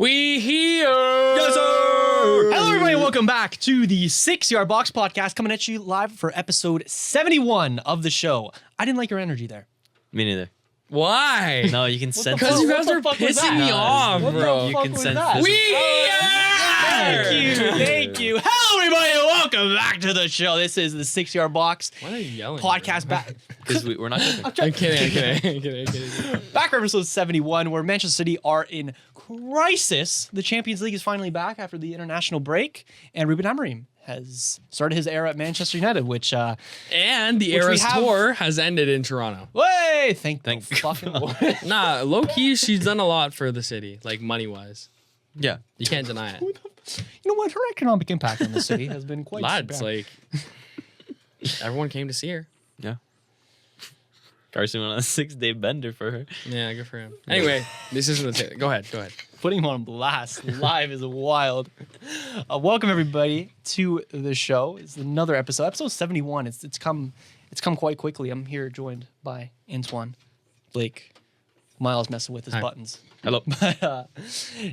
We here. Yes, sir. Hello, everybody. Welcome back to the 6ixYardBox podcast, coming at you live for episode 71 of the show. I didn't like your energy there. Me neither. Why? No, you can sense Because it. you guys What are the fuck was pissing that? me off, What the bro. You fuck can was sense that? this. We Thank you. Hello, everybody. Welcome back to the show. This is the 6ixYardBox Why are you yelling? podcast back. Because we're not joking. I'm kidding. Back for episode 71, where Manchester City are in crisis. The Champions League is finally back after the international break, and Ruben Amorim has started his era at Manchester United, which And the Which we Eras have- tour has ended in Toronto. thank the fucking Lord. Nah, low key, she's done a lot for the city, like money wise. Yeah. You can't deny it. You know what? Her economic impact on the city has been quite Lads, bad. like everyone came to see her. Yeah. Carson went on a 6-day bender for her. Yeah, good for him. Anyway, this isn't the go ahead. Putting him on blast live is wild. Welcome everybody to the show. It's another episode 71. It's come quite quickly. I'm here joined by Antoine, Blake, Miles messing with his Hi. buttons. Hello. But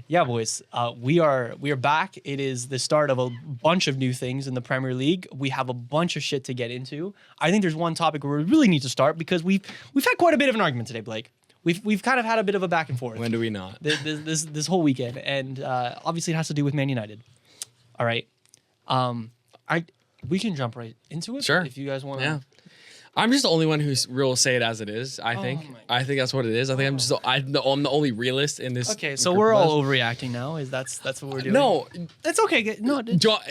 yeah, boys, we are back. It is the start of a bunch of new things in the Premier League. We have a bunch of shit to get into. I think there's one topic where we really need to start because we've had quite a bit of an argument today, Blake. We've kind of had a bit of a back and forth. When do we not? This whole weekend, and obviously it has to do with Man United. All right, we can jump right into it. Sure. If you guys want to. Yeah. I'm just the only one who will say it as it is. I think. my I think that's what it is. I think I'm the only realist in this. Okay, so we're all overreacting now. That's what we're doing? No, that's okay. No,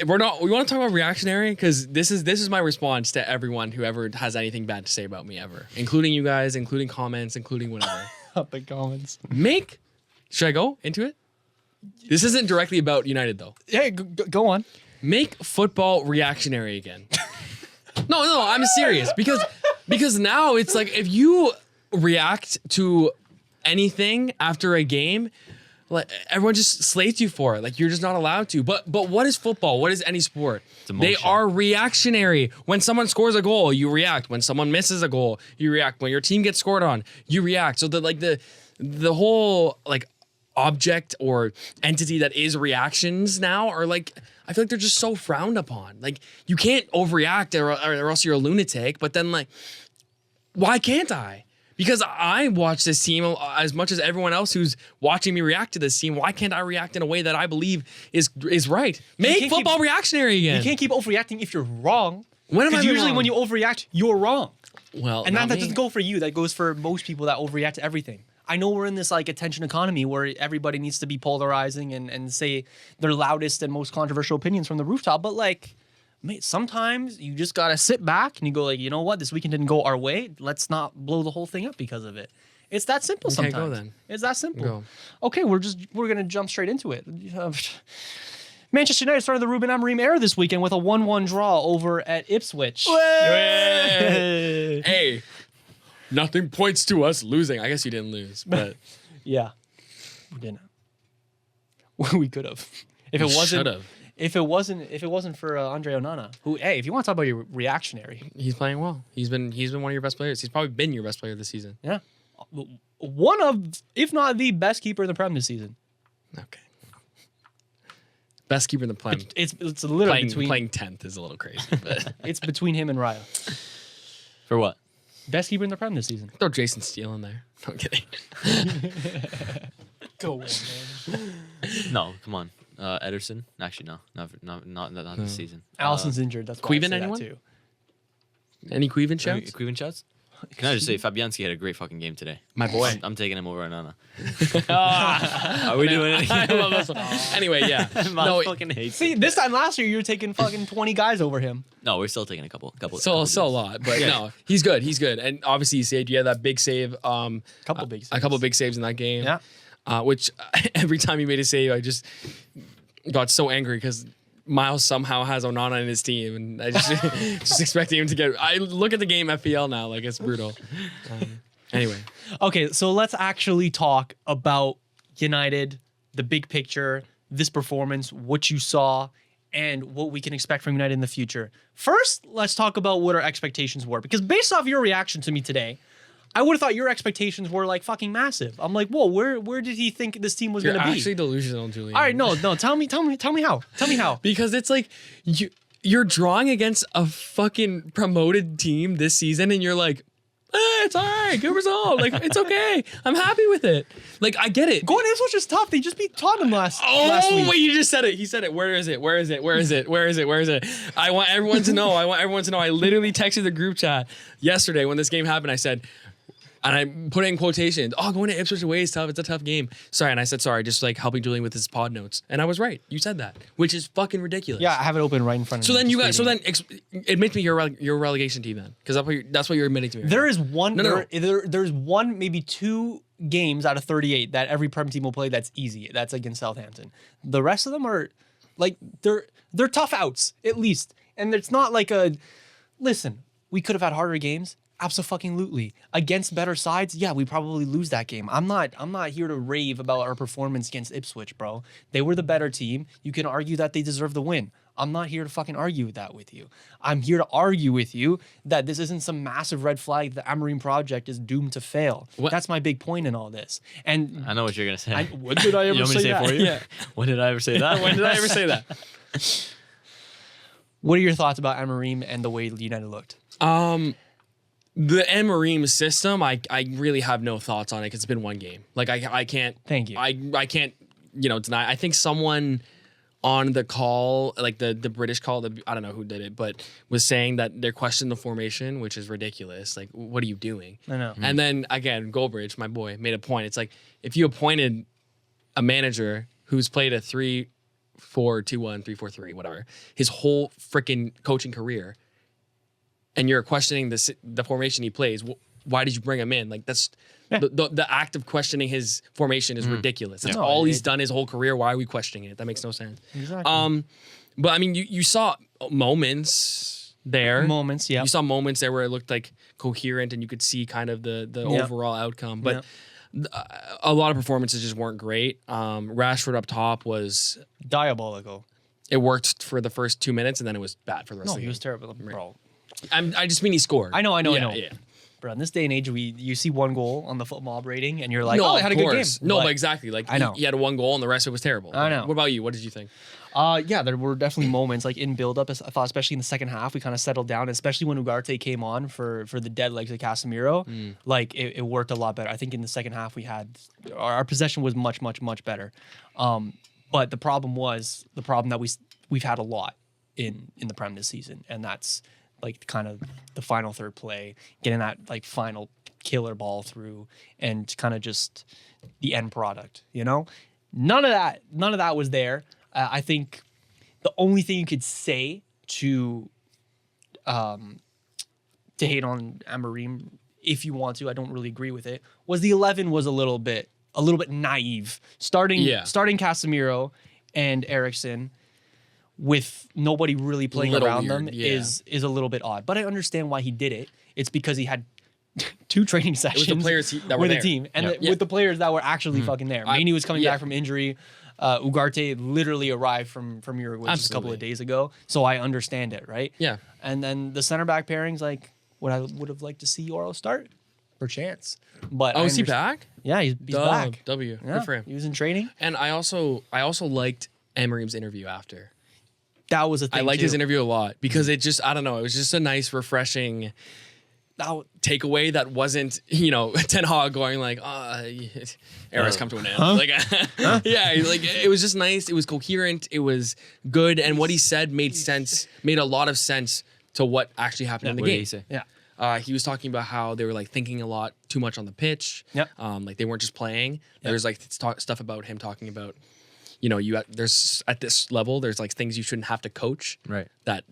we're not. We want to talk about reactionary because this is my response to everyone who ever has anything bad to say about me ever, including you guys, including comments, including whatever. up in comments. Should I go into it? This isn't directly about United though. Hey, go on. Make football reactionary again. No, I'm serious because now it's like if you react to anything after a game, like everyone just slates you for it. Like you're just not allowed to. But what is football? What is any sport? They are reactionary. When someone scores a goal, you react. When someone misses a goal, you react. When your team gets scored on, you react. So the whole like object or entity that is reactions now are like, I feel like they're just so frowned upon. Like you can't overreact or else you're a lunatic. But then like, why can't I? Because I watch this team as much as everyone else who's watching me react to this team. Why can't I react in a way that I believe is right? Make football reactionary again. You can't keep overreacting if you're wrong. When am I Because usually wrong? when you overreact, you're wrong. Well, And not that me. doesn't go for you. That goes for most people that overreact to everything. I know we're in this like attention economy where everybody needs to be polarizing and say their loudest and most controversial opinions from the rooftop. But like, mate, sometimes you just gotta sit back and you go like, you know what? This weekend didn't go our way. Let's not blow the whole thing up because of it. It's that simple. Okay, sometimes. go then. It's that simple. Go. Okay, we're gonna jump straight into it. Manchester United started the Ruben Amorim era this weekend with a 1-1 draw over at Ipswich. Hey, nothing points to us losing. I guess you didn't lose, but Yeah, we didn't. We could have. If it wasn't. should've. If it wasn't for Andre Onana, who, hey, if you want to talk about your reactionary, He's playing well. He's been one of your best players. He's probably been your best player this season. yeah, one of, if not the best keeper in the Prem this season. Okay. Best keeper in the Prem. It's literally Playing 10th is a little crazy, but it's between him and Raya. For what? Best keeper in the Prem this season. throw Jason Steele in there. No I'm kidding. Go on, man. No, come on. Ederson? Actually, no. Not this season. Allison's injured. That's why I Queven, say that anyone? too. Any Queven shouts? Queven shots? Can I just say, Fabianski had a great fucking game today. My boy. I'm taking him over Onana. Are we doing it I again? love this one. Anyway, yeah. No, No, fucking hates See, it. this time last year you were taking fucking 20 guys over him. No, we're still taking a couple. so a lot, but no, he's good. He's good, and obviously he saved. You had that big save. Couple big A saves. couple big saves in that game. Yeah. Which every time he made a save, I just got so angry because Miles somehow has Onana in his team, and I just expecting him to get. I look at the game FPL now, like it's brutal. Anyway, Okay, so let's actually talk about United, the big picture, this performance, what you saw, and what we can expect from United in the future. First, let's talk about what our expectations were, because based off your reaction to me today, I would have thought your expectations were like fucking massive. I'm like, whoa, where did he think this team was You're going to be? actually delusional, Julian. All right, no, tell me how. Tell me how. Because it's like you're drawing against a fucking promoted team this season, and you're like, it's all right, good result. Like, it's okay. I'm happy with it. Like, I get it. Going to Ipswich is tough. They just beat Tottenham last Oh, week. wait, you just said it. He said it. Where is it? Where is it? Where is it? Where is it? Where is it? I want everyone to know. I literally texted the group chat yesterday when this game happened. I said, and I put it in quotations, going to Ipswich away is tough. It's a tough game. Sorry. And I said, sorry, just like helping Julian with his pod notes. And I was right. You said that, which is fucking ridiculous. Yeah, I have it open right in front of me. Admit to me your relegation team then. Because that's what you're admitting to me. There is one, No. there's one, maybe 2 games out of 38 that every Prem team will play that's easy. That's against Southampton. The rest of them are like, they're tough outs, at least. And it's not like listen, we could have had harder games. Abso-fucking-lutely. Against better sides, yeah, we probably lose that game. I'm not here to rave about our performance against Ipswich, bro. They were the better team. You can argue that they deserve the win. I'm not here to fucking argue that with you. I'm here to argue with you that this isn't some massive red flag. The Amorim project is doomed to fail. What? That's my big point in all this. And I know what you're gonna say. when did I ever You want me to say that? it for you? Yeah. When did I ever say that? When did I ever say that? What are your thoughts about Amorim and the way United looked? The Amorim system, I really have no thoughts on it because it's been one game. Like I can't. Thank you. I can't deny. I think someone on the call, like the British call, I don't know who did it, but was saying that they're questioning the formation, which is ridiculous. Like, what are you doing? I know. And then again, Goldbridge, my boy, made a point. It's like if you appointed a manager who's played a 3-4-2-1, 3-4-3, whatever, his whole freaking coaching career, and you're questioning the formation he plays, why did you bring him in? Like that's the act of questioning his formation is ridiculous. That's all he's done his whole career. Why are we questioning it? That makes no sense. Exactly. But I mean, you saw moments there. Moments, yeah. You saw moments there where it looked like coherent, and you could see kind of the overall outcome. But a lot of performances just weren't great. Rashford up top was Diabolical. It worked for the first 2 minutes, and then it was bad for the rest of the He game. was terrible, bro. I just mean he scored. I know. Yeah. Bro, in this day and age, you see one goal on the foot mob rating, and you're like, No, they had a good game. No, but exactly. Like I know. he had one goal, and the rest of it was terrible. I know. What about you? What did you think? Yeah, there were definitely moments like in build-up. I thought, especially in the second half, we kind of settled down, especially when Ugarte came on for the dead legs of Casemiro. Like it worked a lot better. I think in the second half we had our possession was much better. But the problem that we've had a lot in the Prem this season, and that's like kind of the final third play, getting that like final killer ball through, and kind of just the end product. None of that was there. I think the only thing you could say to hate on Amorim, if you want to, I don't really agree with it, was the 11 was a little bit naive. Starting Casemiro and Eriksen with nobody really playing around them is a little bit odd. But I understand why he did it. It's because he had 2 training sessions the players that were with there. the team, and with the players that were actually fucking there. Mainey was coming back from injury. Ugarte literally arrived from Uruguay just a couple of days ago, so I understand it, right? Yeah. And then the center back pairings, like what I would have liked to see Oro start, perchance. But Oh, is he back? Yeah, he's back. W. Yeah, Good for him. he was in training. And I also liked Emery's interview after. That was a thing. I liked too. his interview a lot because it just, I don't know, it was just a nice, refreshing takeaway that wasn't, Ten Hag going like, era's come to an end. Like, yeah, like it was just nice. It was coherent. It was good. And what he said made a lot of sense to what actually happened in the What game. did he say? Yeah. He was talking about how they were like thinking a lot too much on the pitch. Yep. Like they weren't just playing. There's like stuff about him talking about, there's at this level, there's like things you shouldn't have to coach. Right. That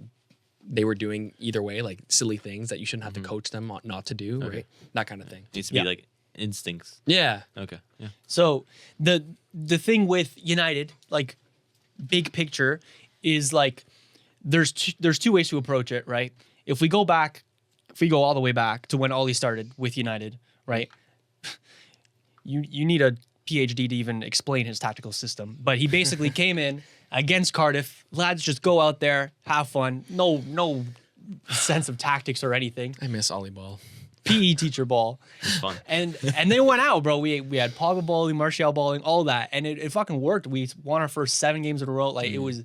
they were doing either way, like silly things that you shouldn't have to coach them not to do, right? That kind of thing. Needs to be like instincts. Yeah. Okay. Yeah. So the thing with United, like big picture, is like there's 2 ways to approach it, right? If we go all the way back to when Ollie started with United, right? You need a PhD to even explain his tactical system, but he basically came in against Cardiff. Lads, just go out there, have fun. No sense of tactics or anything. I miss Ollie Ball. PE teacher ball. It's fun. And they went out, bro. We had Pogba balling, Martial balling, all that, and it fucking worked. We won our first 7 games in a row. Like it was,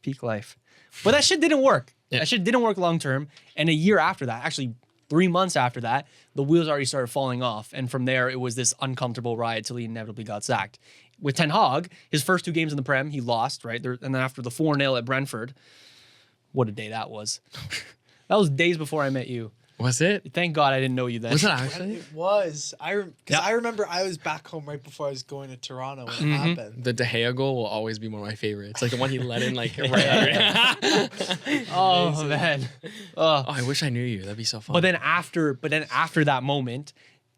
peak life. But that shit didn't work. Yeah. That shit didn't work long term. And a year after that, actually 3 months after that, the wheels already started falling off. And from there, it was this uncomfortable ride till he inevitably got sacked. With Ten Hag, his first 2 games in the Prem, he lost, right? And then after the 4-0 at Brentford, what a day that was. That was days before I met you. Was it? Thank God I didn't know you then. Was it actually? It was. Because Yeah. I remember I was back home right before I was going to Toronto when it happened. The De Gea goal will always be one of my favorites. Like the one he let in, like right after. Oh, man. Oh, I wish I knew you. That'd be so fun. But then after that moment,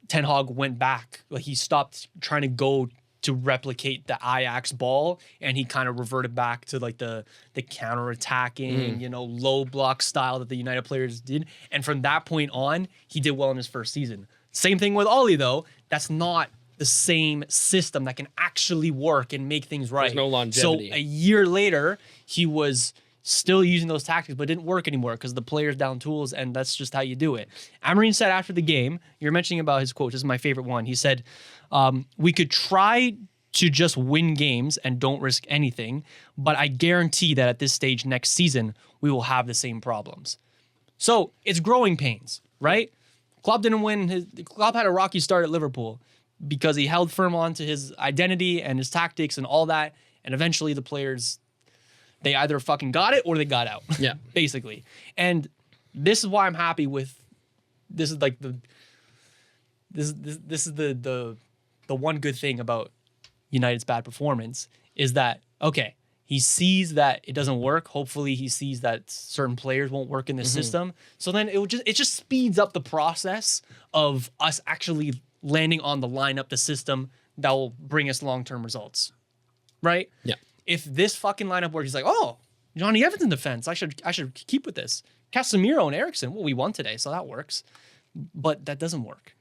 Ten Hag went back. Like he stopped trying to go to replicate the Ajax ball, and he kind of reverted back to like the counter-attacking, low block style that the United players did. And from that point on, he did well in his first season. Same thing with Ollie though. That's not the same system that can actually work and make things right. There's no longevity. So a year later, he was still using those tactics, but it didn't work anymore because the players down tools, and that's just how you do it. Amorim said after the game, you're mentioning about his quote, this is my favorite one. He said, we could try to just win games and don't risk anything, but I guarantee that at this stage next season, we will have the same problems. So it's growing pains, right? Klopp didn't win. Klopp had a rocky start at Liverpool because he held firm on to his identity and his tactics and all that, and eventually the players, they either fucking got it or they got out. Yeah. Basically. And this is why I'm happy with this is like the one good thing about United's bad performance is that okay, he sees that it doesn't work. Hopefully he sees that certain players won't work in the system. So then it just speeds up the process of us actually landing on the lineup, the system that will bring us long-term results. Right? Yeah. If this fucking lineup works, he's like, oh, Johnny Evans in defense. I should keep with this. Casemiro and Eriksson. Well, we won today, so that works. But that doesn't work,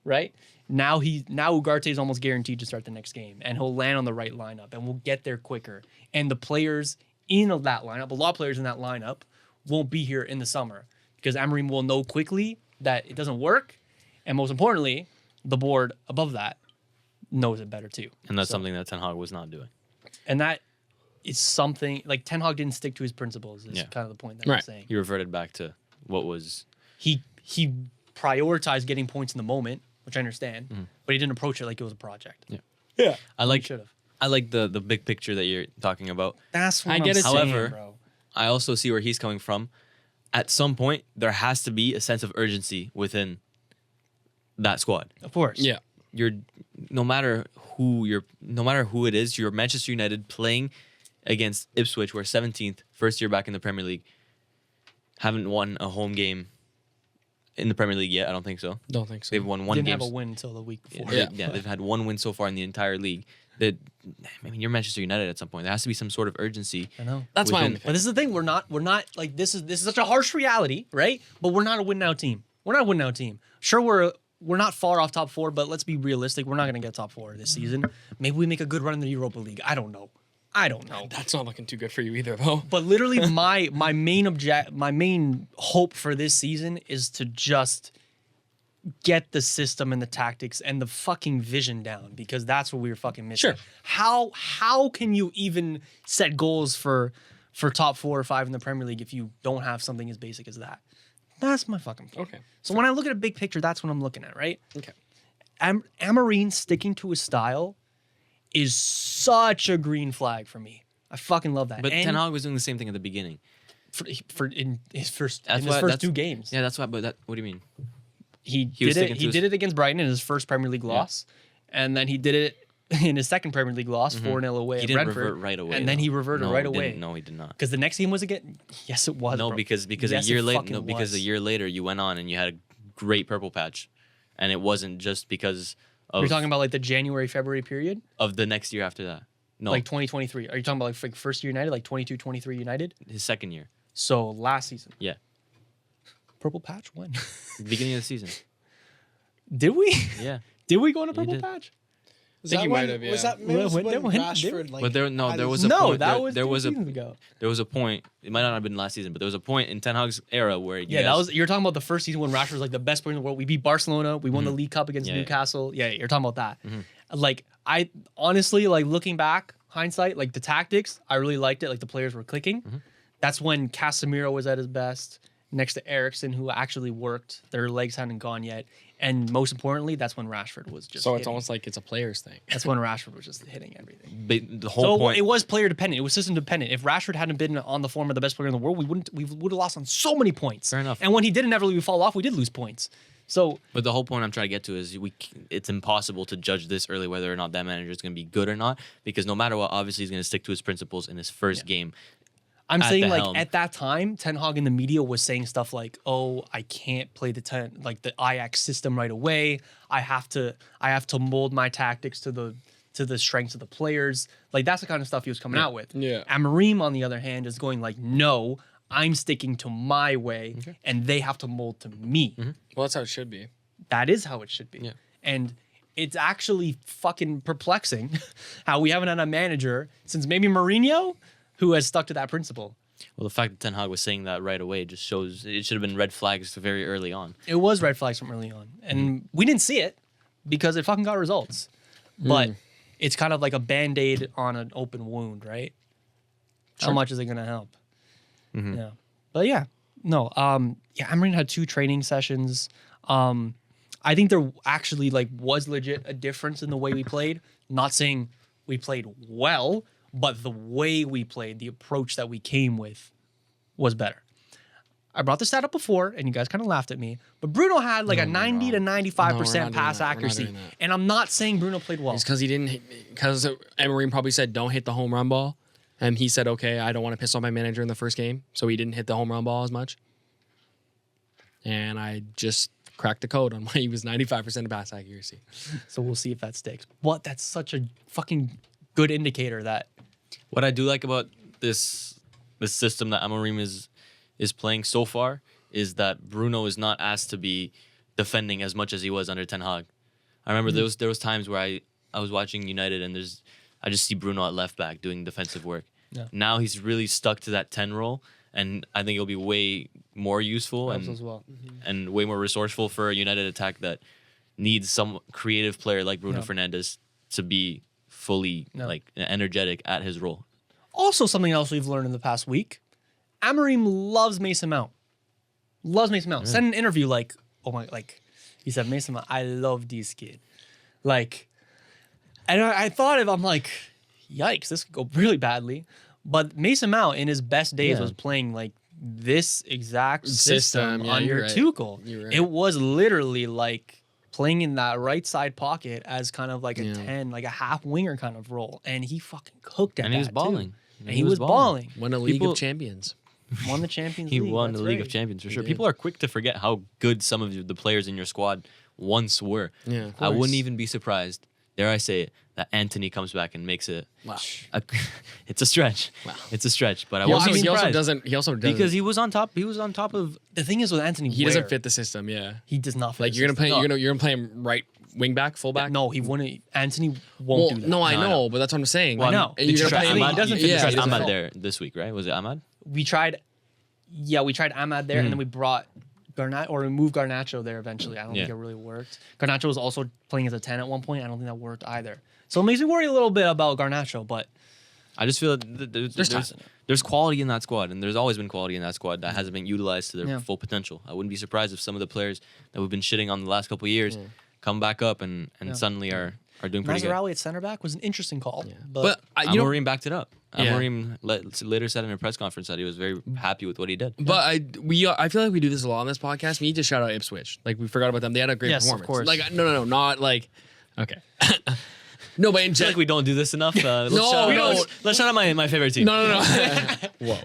right? Now Ugarte is almost guaranteed to start the next game, and he'll land on the right lineup, and we'll get there quicker. And the players in that lineup, a lot of players in that lineup, won't be here in the summer because Amorim will know quickly that it doesn't work, and most importantly, the board above that knows it better too. And that's something that Ten Hag was not doing. And that is something like Ten Hag didn't stick to his principles. Is kind of the point that I'm saying. He reverted back to what was. He prioritized getting points in the moment, which I understand, but he didn't approach it like it was a project. Yeah. I like should have. I like the big picture that you're talking about. That's what I I'm get it. saying, However, bro. I also see where he's coming from. At some point, there has to be a sense of urgency within that squad. Of course. Yeah. No matter who it is, you're Manchester United playing against Ipswich, who are 17th, first year back in the Premier League. Haven't won a home game in the Premier League yet. I don't think so. Don't think so. They've won one Didn't game. have a win until the week before. Yeah, they've had one win so far in the entire league. You're Manchester United at some point. There has to be some sort of urgency. I know. That's my within- only But this is the thing. We're not like this is such a harsh reality, right? But we're not a win now team. We're not a win now team. Sure, we're not far off top 4, but let's be realistic. We're not going to get top 4 this season. Maybe we make a good run in the Europa League. I don't know. That's not looking too good for you either, though. But literally, my main hope for this season is to just get the system and the tactics and the fucking vision down, because that's what we were fucking missing. Sure. How can you even set goals for top 4 or 5 in the Premier League if you don't have something as basic as that? That's my fucking point. Okay. So when I look at a big picture, that's what I'm looking at, right? Okay. Amorim sticking to his style is such a green flag for me. I fucking love that. But And Ten Hag was doing the same thing at the beginning. for in his first That's in his why- first that's- 2 games. Yeah, that's why. But what do you mean? He was did it. sticking to He his- did it against Brighton in his first Premier League loss, and then he did it in his second Premier League loss, 4-0 away He at didn't Brentford. revert right away. and then though. he reverted No, right he away. didn't. No, he did not. Because the next game was again. Yes, it was. No, bro. because Yes, a year it later, fucking no, because was. a year later you went on and you had a great purple patch, and it wasn't just because of You're talking about like the January February period, of the next year after that. No, like 2023. Are you talking about like first year United, like 22-23 United? his second year. So last season, Yeah, purple patch when? beginning of the season. Did we? Yeah, Did we go on a purple did. patch? Was think that he when, might have, Was yeah. that maybe When- when, when- Rashford like? But there had was his- a No, point. that was there 2 was a seasons ago. there was a point. It might not have been last season, but there was a point in Ten Hag's era where Yeah, that was. You're talking about the first season when Rashford was like the best player in the world. We beat Barcelona. We won the League Cup against Yeah, yeah. Newcastle. Yeah, you're talking about that. Like I honestly like looking back, hindsight, like the tactics, I really liked it. Like the players were clicking. That's when Casemiro was at his best, next to Eriksen, who actually worked. Their legs hadn't gone yet, and most importantly, that's when Rashford was just. So it's hitting. almost like it's a players thing. That's when Rashford was just hitting everything. But the whole So point. it was player dependent. It was system dependent. If Rashford hadn't been on the form of the best player in the world, we would have lost on so many points. Fair enough. And when he did inevitably fall off, we did lose points. So But the whole point I'm trying to get to is it's impossible to judge this early whether or not that manager is going to be good or not, because no matter what, obviously he's going to stick to his principles in his first game. I'm At saying the like helm. at that time, Ten Hag in the media was saying stuff like, "Oh, I can't play the Ajax system right away. I have to mold my tactics to the strengths of the players." Like that's the kind of stuff he was coming out with. Yeah. Amorim, on the other hand, is going like, "No, I'm sticking to my way, and they have to mold to me." Well, that's how it should be. That is how it should be. Yeah. And it's actually fucking perplexing how we haven't had a manager since maybe Mourinho who has stuck to that principle. Well, the fact that Ten Hag was saying that right away just shows it should have been red flags very early on. It was red flags from early on. And we didn't see it because it fucking got results. But it's kind of like a band-aid on an open wound, right? How much is it going to help? Yeah. But yeah, no. Amorim had 2 training sessions. I think there actually like was legit a difference in the way we played. Not saying we played well, but the way we played, the approach that we came with was better. I brought this stat up before, and you guys kind of laughed at me, but Bruno had like a 90 to 95% No, we're not doing pass that. We're not accuracy. doing that. And I'm not saying Bruno played well. It's because he didn't. Because Emery probably said, "Don't hit the home run ball," and he said, "Okay, I don't want to piss off my manager in the first game," so he didn't hit the home run ball as much. And I just cracked the code on why he was 95% pass accuracy. So we'll see if that sticks. But that's such a fucking good indicator that What I do like about this system that Amorim is playing so far is that Bruno is not asked to be defending as much as he was under Ten Hag. I remember there was times where I was watching United and I just see Bruno at left back doing defensive work. Yeah. Now he's really stuck to that 10 role, and I think it'll be way more useful helps and as well. and way more resourceful for a United attack that needs some creative player like Bruno Yeah. Fernandes to be fully like energetic at his role. Also, something else we've learned in the past week, Amorim loves Mason Mount. Loves Mason Mount. Said in an interview like, oh my, like, he said, Mason Mount, I love this kid. Like, and I thought I'm like, yikes, this could go really badly. But Mason Mount in his best days Yeah. was playing like this exact system Yeah, under you're right. Tuchel. You're right. It was literally like playing in that right side pocket as kind of like a Yeah. 10, like a half winger kind of role. And he fucking cooked at And he was that, too. balling. And he was balling. Won a League People- of Champions. Won the Champions He League. won that's the League right. of Champions for sure. did. People are quick to forget how good some of the players in your squad once were. Yeah, of I wouldn't course. even be surprised, dare I say it, that Anthony comes back and makes it. Wow. It's a stretch. Wow. It's a stretch, but I He won't also, be he also surprised doesn't. He also doesn't. because he was on top. He was on top of. The thing is with Anthony, he Ware, doesn't fit the system. Yeah. He does not fit. Like the you're gonna play. system. You're gonna play him right wing back, full back. No, he wouldn't. Anthony Well, won't do that. no, I No, I know, but that's what I'm saying. Well, I know. You're Did you gonna try play him. Ahmad? He doesn't fit the You tried system. Ahmad Yeah. there this week, right? Was it Ahmad? We tried. Yeah, we tried Ahmad there, and then we brought Garnacho, or we moved Garnacho there eventually. I don't think Yeah. it really worked. Garnacho was also playing as a 10 at one point. I don't think that worked either. So it makes me worry a little bit about Garnacho, but I just feel that There's there's quality in that squad, and there's always been quality in that squad that hasn't been utilized to their Yeah. full potential. I wouldn't be surprised if some of the players that we've been shitting on the last couple of years come back up and suddenly are doing pretty good. Mazarawi at center back was an interesting call. But you know, Amorim backed it up. Yeah. Amorim later said in a press conference that he was very happy with what he did. but I feel like we do this a lot on this podcast. We need to shout out Ipswich. Like we forgot about them. They had a great Yes, of performance. course. Like no, not like okay. No, but in I feel like we don't do this enough. Let's No, shout we out, don't. Let's shout out my favorite team. No. Whoa.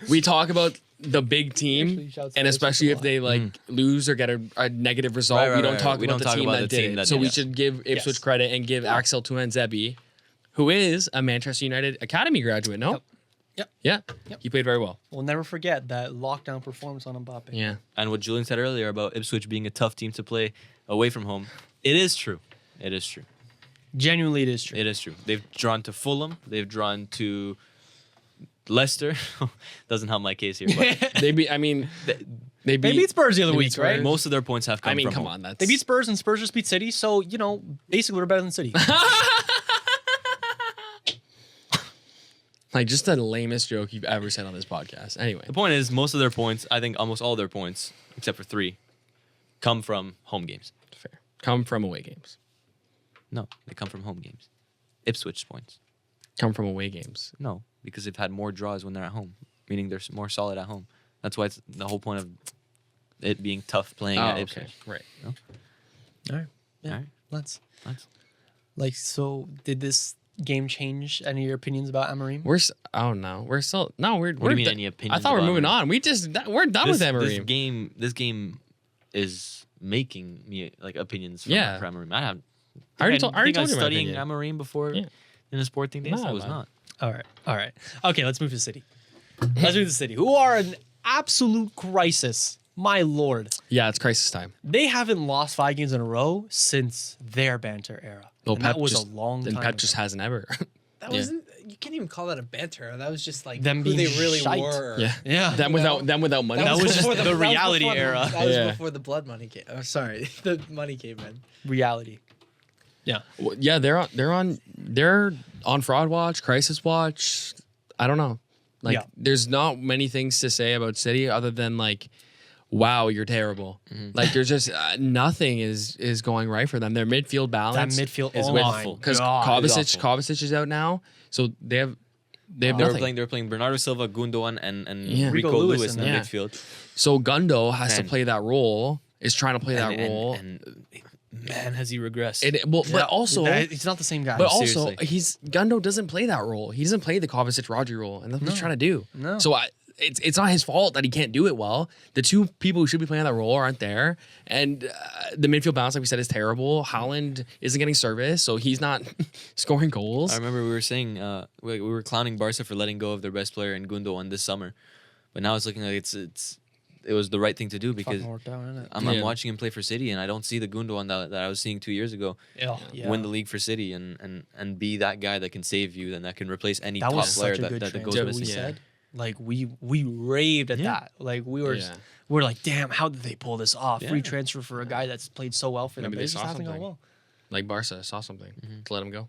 We talk about the big team, Actually, shouts and out especially Ipswich if they like lose or get a negative result, Right, we don't right. talk We about don't the talk team about that the did team it. that So did we it. should give Ipswich Yes. credit and give Axel Tuanzebe, who is a Manchester United Academy graduate. No. Yep. Yeah. He played very well. We'll never forget that lockdown performance on Mbappe. Yeah. And what Julian said earlier about Ipswich being a tough team to play away from home, it is true. It is true. Genuinely, it is true. It is true. They've drawn to Fulham. They've drawn to Leicester. Doesn't help my case here. But They beat. I mean, They beat Spurs the other they beat week, right? Spurs. most of their points have come I mean, from come home. on. That's They beat Spurs and Spurs just beat City. So, you know, basically we're better than City. like just the lamest joke you've ever said on this podcast. Anyway, The point is, most of their points, I think almost all their points, except for 3, come from home games. fair. Come from away games. No, they come from home games. Ipswich points. Come from away games. No, because they've had more draws when they're at home, meaning they're more solid at home. That's why it's the whole point of it being tough playing Oh, at okay. Ipswich. Right. All right. Yeah. All right. Let's. That's- Like, so did this game change any of your opinions about Amorim? Oh no. We're still no. We're. What do you mean? do- Any opinions? I thought we're about moving Emery? on. We're done with Emery. This game is making me like opinions from, Yeah. from Amorim. I have. I already told think I you was my studying opinion. Amorim before Yeah. in the sporting days. No, I was man. not. All right. Okay, let's move to City. Let's move to City, who are an absolute crisis. My lord. Yeah, it's crisis time. They haven't lost 5 games in a row since their banter era. Well, And that Pep was just, a long and time Pep ago. just hasn't ever. That Yeah. wasn't. You can't even call that a banter. That was just like Them who they being really shite. were. yeah. Yeah. Them without money. That was just before the that was reality before era. That was Yeah. before the blood money came. Oh, sorry, the money came in. reality. Yeah. Well, yeah, they're on fraud watch, crisis watch. I don't know. Like, Yeah. there's not many things to say about City other than like, wow, you're terrible. Like, there's just nothing is going right for them. Their midfield That balance midfield is oh awful my because God. It's Kovacic is out now, so they have They nothing. were playing Bernardo Silva, Gundogan, and Yeah. Rico Rico Lewis Lewis in the in there. midfield. So Gundo has to Man. play that role. Is trying to play that role. And man, has he regressed? But also. He's not the same guy. But also, seriously. Gundo doesn't play that role. He doesn't play the Kovacic Rodri role, and that's what he's trying to do. No. So it's not his fault that he can't do it well. The 2 people who should be playing that role aren't there, and the midfield balance, like we said, is terrible. Haaland isn't getting service, so he's not scoring goals. I remember we were saying we were clowning Barca for letting go of their best player in Gundogan this summer, but now it's looking like it was the right thing to do because Fucking worked out, isn't it? I'm Yeah. watching him play for City and I don't see the Gundogan that I was seeing 2 years ago Yeah. win the league for City and be that guy that can save you and that can replace any That top was player such a good that goes transfer. with We it. said, like we raved at Yeah. that. Like we were, Yeah. we're like, damn, how did they pull this off? Free Yeah. transfer for a guy that's played so well for them. Maybe But they it just saw hasn't gone something. well. Like Barca saw something to let him go.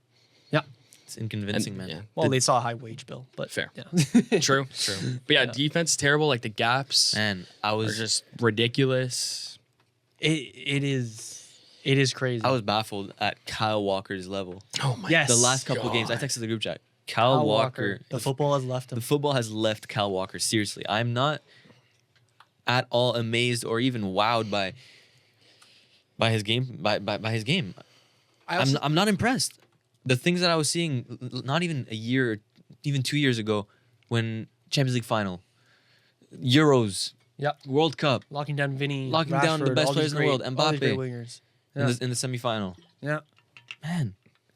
Yeah. It's inconvincing, And- man. yeah. Well, they saw a high wage bill, but Fair. Yeah. True. But yeah, defense is terrible. Like the gaps Man, I are was just ridiculous. it is crazy. I was baffled at Kyle Walker's level. Oh my Yes. The last couple games, I God. texted the group chat. Kyle Walker, The football has left him. the football has left Kyle Walker. Seriously, I'm not at all amazed or even wowed by his game. By his game, I'm not impressed. The things that I was seeing, not even a year, even 2 years ago, when Champions League final, Euros, Yep. World Cup, Locking down Vinny, Locking down the Rashford, best all players these in the world, all these great Mbappe. wingers. Yeah. in the semifinal. Yeah. Man,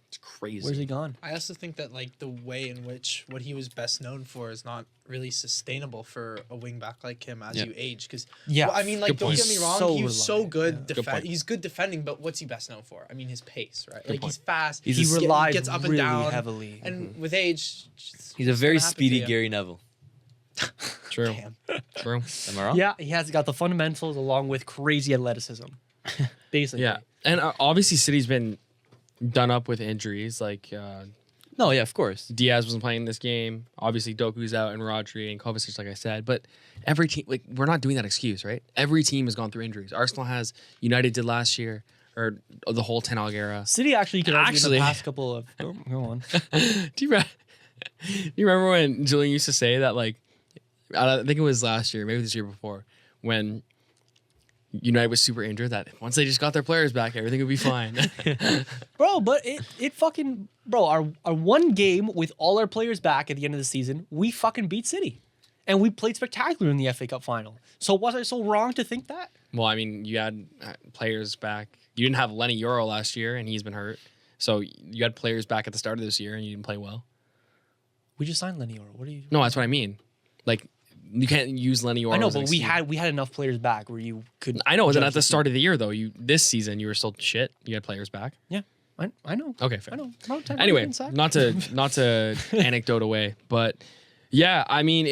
It's crazy. Where's he gone? I also think that like the way in which what he was best known for is not really sustainable for a wing back like him as Yeah. you age. Because Yeah. I mean, like, Good don't point. get me wrong, So he was so reliant, good. yeah. Good Defend. point. He's good defending, but what's he best known for? I mean, his pace, right? Like point. he's fast. He's He a- relies gets up and really down heavily. and with age, he's a very gonna happen to speedy you. Gary Neville. True. Damn. True. Am I wrong? Yeah, he has got the fundamentals along with crazy athleticism. Basically. Yeah, and obviously City's been done up with injuries. Like No, yeah, of course. Diaz wasn't playing this game. Obviously Doku's out and Rodri and Kovacic, like I said. But every team, like we're not doing that excuse, right? Every team has gone through injuries. Arsenal has. United did last year, or the whole Ten Hag era. City actually could argue in Actually- the past couple of. Go on. Do you remember when Julian used to say that, like, I think it was last year, maybe this year before, when United was super injured, that once they just got their players back, everything would be fine. Bro, but it fucking. Bro, our one game with all our players back at the end of the season, we fucking beat City. And we played spectacular in the FA Cup final. So was I so wrong to think that? Well, I mean, you had players back. You didn't have Lenny Euro last year, and he's been hurt. So you had players back at the start of this year, and you didn't play well. We just signed Lenny Oro. What are you? No, that's what I mean. Like, you can't use Lenny Euro. I know, as an but we excuse. had enough players back where you could. I know. Then judge at the the start of the year, though, this season you were still shit. You had players back. Yeah. I know. Okay, fair. I know. About 10 Anyway, American sack. not to anecdote away, but yeah, I mean,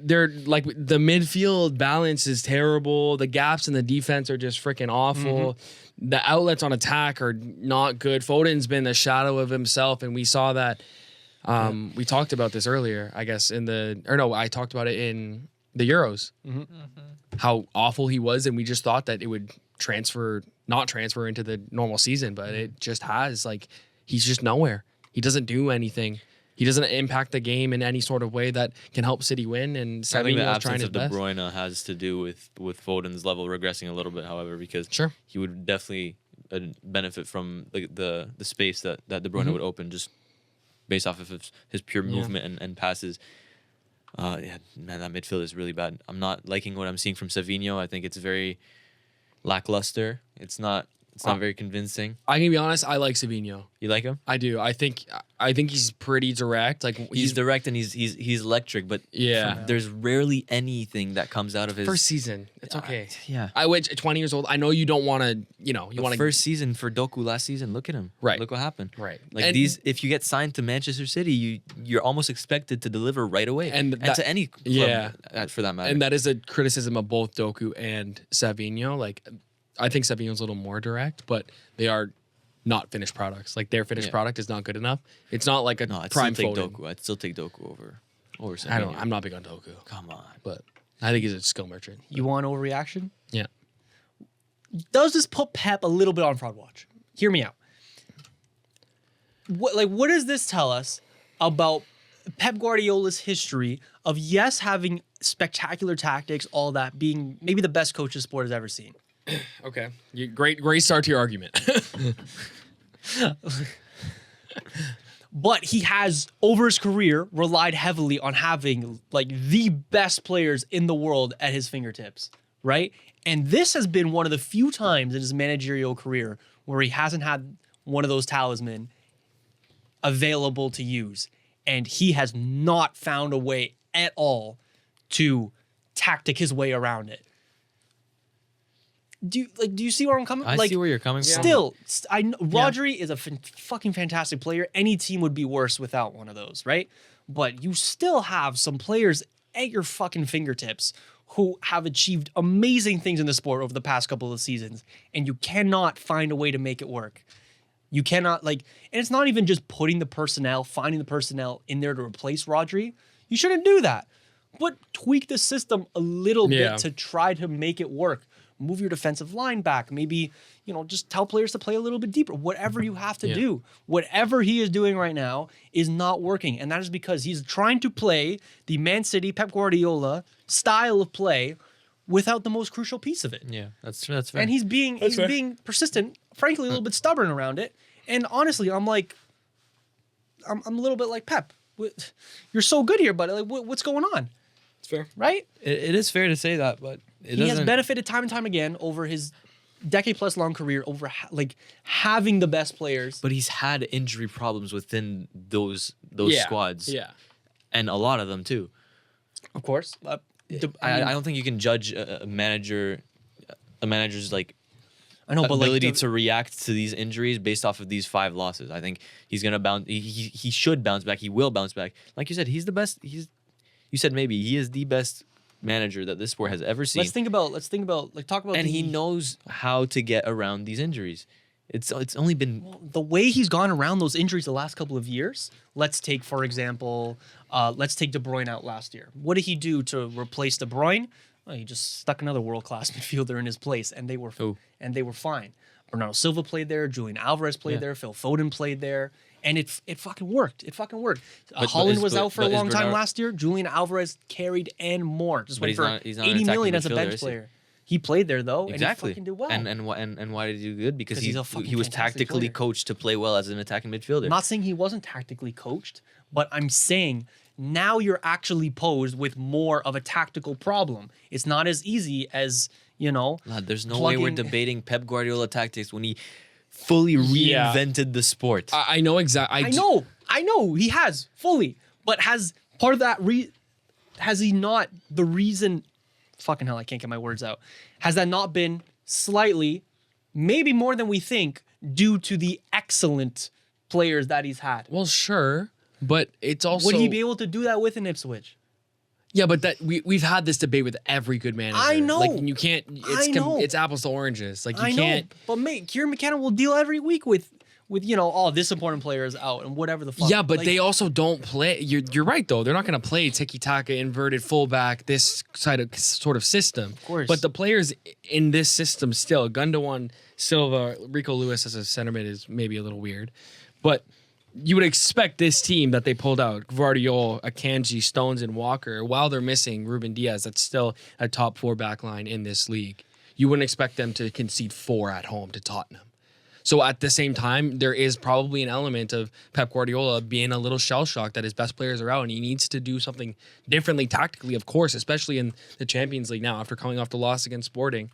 they're like the midfield balance is terrible. The gaps in the defense are just freaking awful. The outlets on attack are not good. Foden's been the shadow of himself, and we saw that. We talked about this earlier, I guess, I talked about it in the Euros. How awful he was, and we just thought that it would not transfer into the normal season, but it just has. Like, he's just nowhere. He doesn't do anything. He doesn't impact the game in any sort of way that can help City win. And I think the Savinho's trying absence his of De best. Bruyne has to do with Foden's level regressing a little bit, however, because Sure. he would definitely benefit from the space that De Bruyne would open just based off of his pure movement and passes. Yeah, man, that midfield is really bad. I'm not liking what I'm seeing from Savinho. I think it's very lackluster. It's not very convincing. I can be honest. I like Savinho. You like him? I do. I think he's pretty direct. Like He's direct and he's electric, but Yeah. there's rarely anything that comes out of his first season. It's okay. Yeah. I went 20 years old. I know you don't want to. You want to First season for Doku last season. Look at him. Right. Look what happened. Right. Like And- if you get signed to Manchester City, you're almost expected to deliver right away, And that- to any club, yeah. for that matter. And that is a criticism of both Doku and Savinho. Like, I think Savinho's a little more direct, but they are not finished products. Like, their finished product is not good enough. It's not like a no, I'd prime still take Foden. Doku. I'd still take Doku over Savinho. I don't. I'm not big on Doku, Come on. but I think he's a skill merchant. You want overreaction? Yeah. Does this put Pep a little bit on fraud watch? Hear me out. What does this tell us about Pep Guardiola's history of having spectacular tactics, all that, being maybe the best coach the sport has ever seen? Okay. Great start to your argument. But he has, over his career, relied heavily on having like the best players in the world at his fingertips, right? And this has been one of the few times in his managerial career where he hasn't had one of those talisman available to use. And he has not found a way at all to tactic his way around it. Do you see where I'm coming? I see where you're coming from. Still, Rodri is a fucking fantastic player. Any team would be worse without one of those, right? But you still have some players at your fucking fingertips who have achieved amazing things in the sport over the past couple of seasons, and you cannot find a way to make it work. You cannot, and it's not even just finding the personnel in there to replace Rodri. You shouldn't do that. But tweak the system a little bit to try to make it work. Move your defensive line back. Maybe, just tell players to play a little bit deeper. Whatever you have to do. Whatever he is doing right now is not working. And that is because he's trying to play the Man City Pep Guardiola style of play without the most crucial piece of it. Yeah, that's fair. And he's being persistent, frankly, a little bit stubborn around it. And honestly, I'm a little bit like Pep. You're so good here, but what's going on? It's fair. Right? It is fair to say that, but He has benefited time and time again over his decade-plus long career over having the best players. But he's had injury problems within those squads. Yeah. And a lot of them too. Of course. I don't think you can judge a manager's I know, but ability to react to these injuries based off of these 5 losses. I think he's gonna bounce. He should bounce back. He will bounce back. Like you said, he's the best. You said maybe he is the best manager that this sport has ever seen. Let's think about talk about and he knows how to get around these injuries. It's only been the way he's gone around those injuries the last couple of years. Let's take, for example, De Bruyne out last year. What did he do to replace De Bruyne? Well, he just stuck another world-class midfielder in his place, and they were fine. Bernardo Silva played there. Julian Alvarez played there. Phil Foden played there. And it fucking worked. It fucking worked. Holland was out for a long time last year. Julian Alvarez carried and more. Just went for he's not 80 million an as a attacking bench midfielder, is he? player. He played there though, exactly. and he fucking did well. And why did he do good? Because he's a fucking he was fantastic tactically player. coached to play well as an attacking midfielder. I'm not saying he wasn't tactically coached, but I'm saying now you're actually posed with more of a tactical problem. It's not as easy as, Lad, there's no way we're plugging- debating Pep Guardiola tactics when he fully reinvented the sport. I know exactly. I know he has fully, but has part of that has he not the reason? Fucking hell, I can't get my words out. Has that not been slightly, maybe more than we think, due to the excellent players that he's had. Well, sure, but it's also Would he be able to do that with an Ipswich? Yeah, but that we've had this debate with every good manager. I know. Like you can't. It's I know. it's apples to oranges. Like you I can't. know, but mate, Kieran McKenna will deal every week with this important player is out and whatever the fuck. Yeah, but Like, they also don't play. You're right though. They're not going to play tiki taka, inverted fullback, this sort of system. Of course. But the players in this system still, Gundogan, Silva, Rico Lewis as a centermid is maybe a little weird, but you would expect this team that they pulled out, Gvardiol, Akanji, Stones, and Walker, while they're missing Ruben Diaz, that's still a top 4 back line in this league. You wouldn't expect them to concede 4 at home to Tottenham. So at the same time, there is probably an element of Pep Guardiola being a little shell-shocked that his best players are out, and he needs to do something differently tactically, of course, especially in the Champions League now after coming off the loss against Sporting.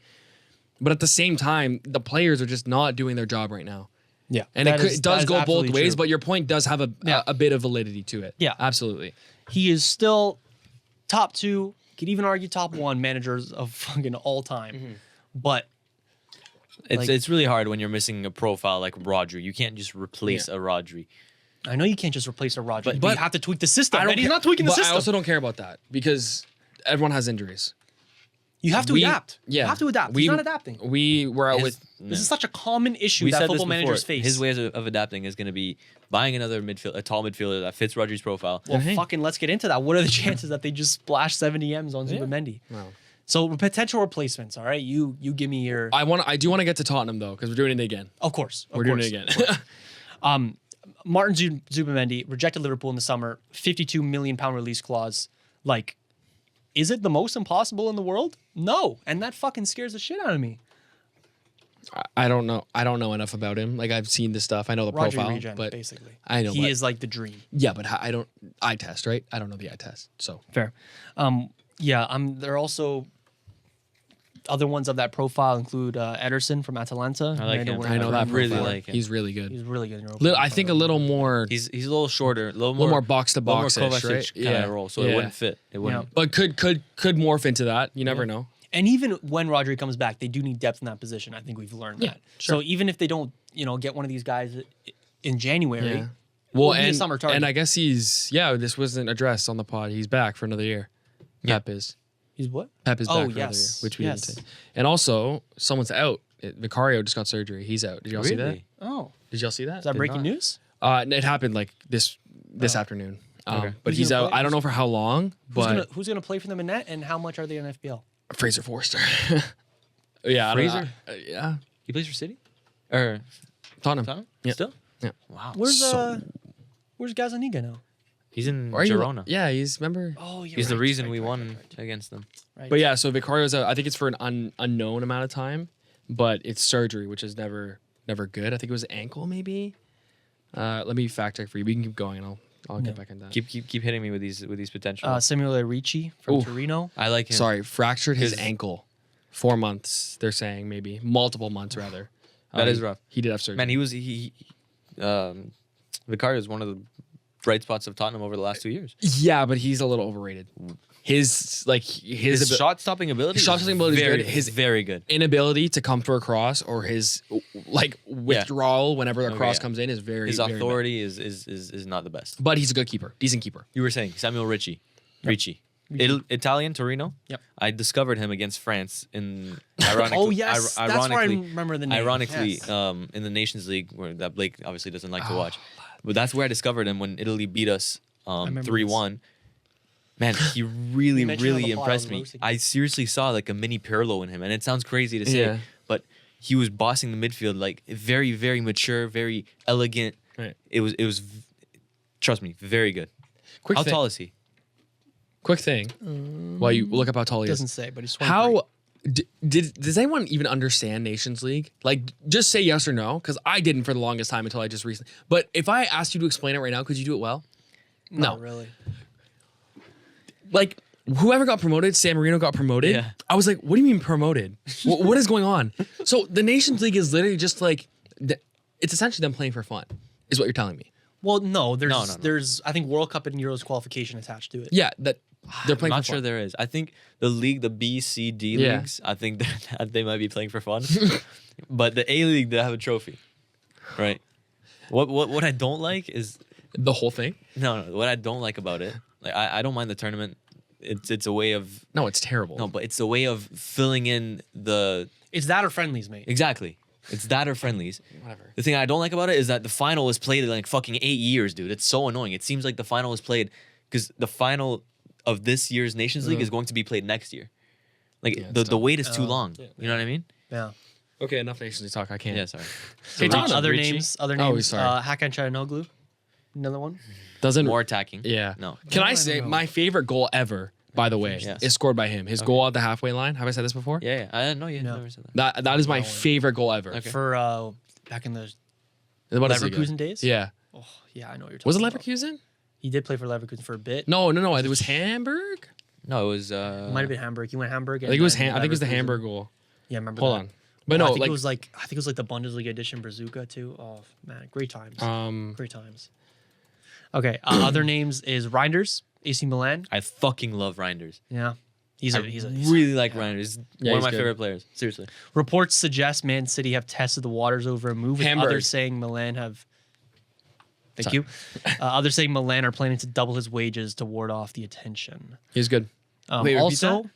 But at the same time, the players are just not doing their job right now. yeah, And it does go both ways, true. but your point does have a bit of validity to it. Yeah. Absolutely. He is still top 2, could even argue top 1 managers of fucking all time. But It's really hard when you're missing a profile like Rodri. You can't just replace a Rodri. I know you can't just replace a Roger, but but you have to tweak the system. And he's care- not tweaking the but system. I also don't care about that because everyone has injuries. You have to adapt. Yeah. You have to adapt. He's not adapting. We were out with This is such a common issue We that said football this before. managers face. His way of adapting is going to be buying another a tall midfielder that fits Rodri's profile. Well, Hey. fucking let's get into that. What are the chances that they just splash 70 M's on Zubimendi? Wow. So potential replacements, all right? You give me your... I do want to get to Tottenham though because we're doing it again. Of course. We're doing it again. Martin Zubimendi rejected Liverpool in the summer, £52 million release clause. Like, is it the most impossible in the world? No. And that fucking scares the shit out of me. I don't know. I don't know enough about him. Like I've seen the stuff. I know the Roger profile, Regen, but basically. I know He but- is like the dream. Yeah, but I don't eye test, right? I don't know the eye test. So Fair. There are also other ones of that profile include Ederson from Atalanta. I like him. we're I know not that really profile. like him. He's really good. He's really good in Europa. I think a little more, He's a little shorter, a little more box to box, more right? Kovacic kind of role, so it wouldn't fit. It wouldn't. But could morph into that. You never know. And even when Rodri comes back, they do need depth in that position. I think we've learned that. sure. So even if they don't, get one of these guys in January, Yeah. will Well, be a summer target. and I guess this wasn't addressed on the pod. He's back for another year. Pep is. he's what? Pep is Oh, back for another year, yes. which we Yes. didn't take. And also, someone's out. Vicario just got surgery. He's out. Did y'all see that? Really? Oh, Did y'all see that? is that breaking not. news? It happened like this afternoon. Okay. But Who's he's gonna out. play? I don't know for how long, but Who's gonna play for them in net, and how much are they in FPL? Fraser Forster. Yeah, I don't Fraser? know. Yeah, He plays for City? Or Tottenham. Tottenham? Yeah. Still? Yeah. Wow. Where's So- Where's Gazaniga now? He's in Are you- Girona. Yeah, he's remember. Oh, He's the reason we won against them. Right. But yeah, so Vicario's out. I think it's for an unknown amount of time, but it's surgery, which is never good. I think it was ankle, maybe. Let me fact check for you. We can keep going, and I'll get back on that. Keep hitting me with these potential. Samuel Ricci from Ooh. Torino. I like him. Sorry, fractured his His- ankle. 4 months. They're saying maybe multiple months rather. That is rough. He did have surgery. Man, Vicario is one of the bright spots of Tottenham over the last 2 years. Yeah, but he's a little overrated. His His shot stopping ability. His shot-stopping ability is very, good. His- very good. inability to come for a cross or his withdrawal whenever a cross yeah. comes in is very His very bad. authority is not the best. But he's a good keeper, decent keeper. You were saying Samuel Ricci. Italian Torino. Yep. I discovered him against France in ironically. Oh yes, that's why I ironically, remember the name. Ironically, Yes. In the Nations League, where that Blake obviously doesn't like to watch, but that's where I discovered him when Italy beat us remember 3-1. Man, he really, mentioned it on really the pod, impressed I was me. roasting I seriously saw like a mini Pirlo in him, and it sounds crazy to say, Yeah. but he was bossing the midfield like very, very mature, very elegant. Right. It was, trust me, very good. Quick How thing. tall is he? Quick thing. While you look up how tall he Doesn't is. say, but he's 23. How does anyone even understand Nations League? Like, just say yes or no, because I didn't for the longest time until I just recently. But if I asked you to explain it right now, could you do it well? Not No. really. Like, whoever got promoted, San Marino got promoted. Yeah. I was like, what do you mean promoted? What is going on? So the Nations League is literally just like, it's essentially them playing for fun, is what you're telling me. Well, no, there's No. there's I think World Cup and Euros qualification attached to it. Yeah, that they're I'm playing not for sure fun. there is. I think the league, the B, C, D Yeah. leagues, I think that they might be playing for fun. But the A league, they have a trophy. right? What I don't like is The whole thing? no. What I don't like about it, like I don't mind the tournament. It's a way of No, it's terrible. no, but it's a way of filling in the It's that or friendlies, mate. exactly. It's that or friendlies. Whatever. The thing I don't like about it is that the final was played in like fucking 8 years, dude. It's so annoying. It seems like the final was played because the final of this year's Nations League is going to be played next year. Like Yeah, it's the dumb. wait is too long. You know what I mean? Yeah. Okay, enough Nations talk. I can't. Yeah, sorry. Hey, Tottenham, Other Richie. names. Oh, sorry. Hakan Çalhanoğlu. Another one. Doesn't. More attacking. Yeah. No. Can I No, say no. my favorite goal ever, by the way, Yes. is scored by him. His goal at the halfway line. Have I said this before? Yeah. I didn't know you No. never said that. That is my favorite goal ever. Okay. For back in the What is it Leverkusen again? days. Yeah. Oh yeah, I know what you're talking Was it about. Leverkusen? He did play for Leverkusen for a bit. No. It was Hamburg. No, it was. It might have been Hamburg. He went Hamburg. I think it was. I think it was the Hamburg goal. Yeah, I remember. Hold that. on. But I no, think like it was like the Bundesliga edition Brazuca too. Oh man, great times. Great times. Okay, other names is Reinders, AC Milan. I fucking love Reinders. Yeah, he's I really like Reinders. He's Yeah, one of he's my good. favorite players. Seriously. Reports suggest Man City have tested the waters over a move. With Hamburg. others saying Milan have. Thank Sorry. you. Others saying Milan are planning to double his wages to ward off the attention. He's good. Wait, repeat Also,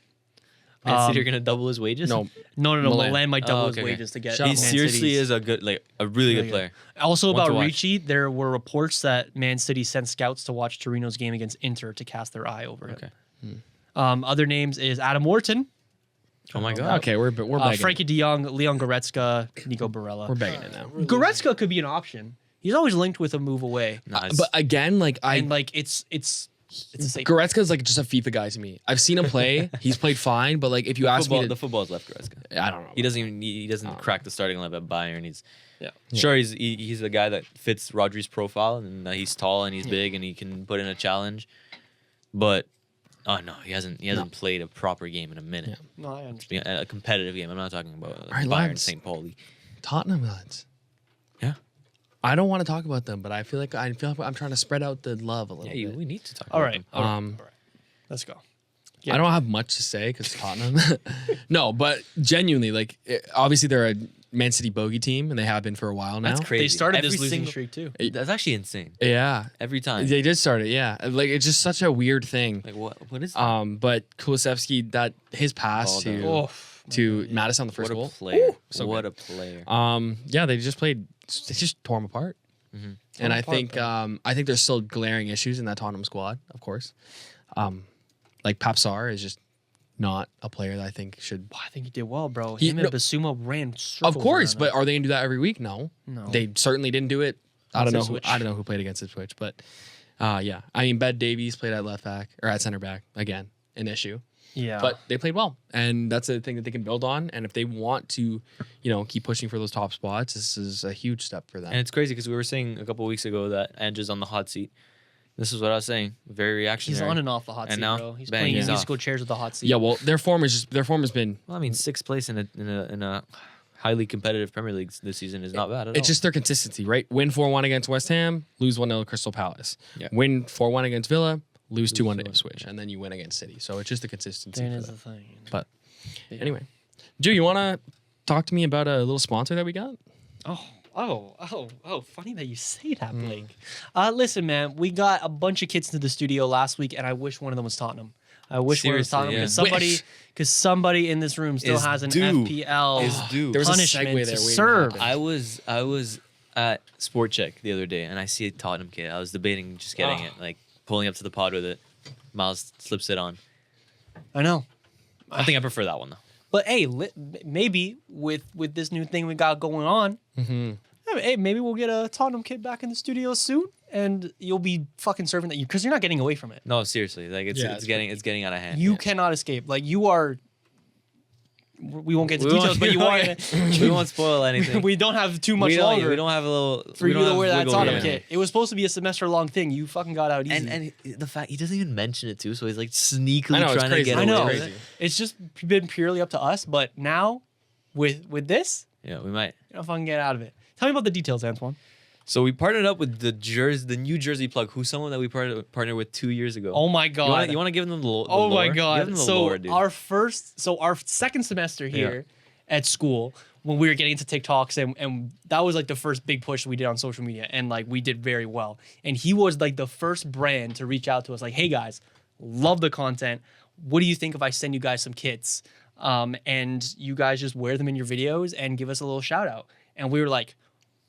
Man City are gonna double his wages. No. no. Milan. Milan might double Oh, his okay, okay. wages to get. Shout He out Man seriously City's- is a really good player. Also One to about watch. Ricci, there were reports that Man City sent scouts to watch Torino's game against Inter to cast their eye over him. Okay. Other names is Adam Wharton, Oh my god. Okay, we're begging. Frankie De Jong, Leon Goretzka, Nico Barella. We're begging it now. Goretzka could be an option. He's always linked with a move away, Nah, But again, like and like it's a safe. Goretzka's like just a FIFA guy to me. I've seen him play. He's played fine, but like if you ask me, the football's left Goretzka. I don't know. He doesn't crack the starting lineup at Bayern. He's Yeah. sure he's a guy that fits Rodri's profile and he's tall and he's big and he can put in a challenge, but oh no, he hasn't played a proper game in a minute. No, I understand. A competitive game. I'm not talking about right, Bayern lads. St. Pauli. Tottenham lads. Yeah. I don't want to talk about them, but I feel like I'm trying to spread out the love a little bit. We need to talk. All about right. them. All right. Let's go. I don't have much to say because Tottenham. No, but genuinely, like obviously they're a Man City bogey team, and they have been for a while now. That's crazy. They started Every this losing single- streak too. That's actually insane. Yeah, Every time. they did start it. Yeah, like it's just such a weird thing. Like what is that? But Kulusevski, that his pass Oh, no. to Madison on the first What a goal. player. so What good. a player. Yeah, they just tore them apart. And I apart, think there's still glaring issues in that Tottenham squad, of course. Like Papsar is just not a player that I think should. I think he did well, bro. He- Him no- and Basuma ran circles Of course, around but him. are they gonna do that every week? No, No. They certainly didn't do it. I don't know Ipswich. who played against Ipswich, but yeah. I mean, Ben Davies played at left back or at center back again, an issue. yeah, But they played well, and that's a thing that they can build on. And if they want to, keep pushing for those top spots, this is a huge step for them. And it's crazy because we were saying a couple weeks ago that Ange is on the hot seat. This is what I was saying. Very he's reactionary. on and off the hot And seat, now, bro. He's bang, playing he's off. musical chairs with the hot seat. Yeah, well, their form has been. Well, I mean, sixth place in a highly competitive Premier League this season is not bad at all. It's just their consistency, right? Win 4-1 against West Ham, lose 1-0 to Crystal Palace. Yeah. Win 4-1 against Villa, lose 2-1 to 2-1, Ipswich, and then you win against City. So it's just the consistency that for is them. the thing. But anyway, Joe, you want to talk to me about a little sponsor that we got? Oh, funny that you say that, Blake. Listen, man, we got a bunch of kids into the studio last week, and I wish one of them was Tottenham. I wish one of them was Seriously, Tottenham yeah. because somebody in this room still Is has an due. FPL Is due. There was a punishment segue there to waiting to serve. happen. I was at Sport Check the other day and I see a Tottenham kid. I was debating just getting it, like pulling up to the pod with it. Miles slips it on. I know. I think I prefer that one though. But hey, maybe with this new thing we got going on, hey, maybe we'll get a Tottenham kid back in the studio soon, and you'll be fucking serving that because you're not getting away from it. No, seriously, like it's Yeah, it's getting out of hand. You cannot escape. Like you are. We won't get into We details, won't- but you are. we won't spoil anything. We don't have too much we don't, longer we don't have a little for we you don't to have wear that wiggle Tottenham room. kit. It was supposed to be a semester-long thing. You fucking got out easy. And the fact he doesn't even mention it too, so he's like sneakily I know, it's trying to crazy. get I away. know. with it. Crazy. It's just been purely up to us, but now with this, Yeah, we might. you don't fucking get out of it. Tell me about the details, Antoine. So we partnered up with the New Jersey Plug, who's someone that we partnered with 2 years ago. Oh my god. You want to give them the Oh lore? my Give god. them the So lore, dude. our second semester here, at school when we were getting into TikToks, and that was like the first big push we did on social media, and like we did very well. And he was like the first brand to reach out to us, like, hey guys, love the content. What do you think if I send you guys some kits? And you guys just wear them in your videos and give us a little shout out. And we were like,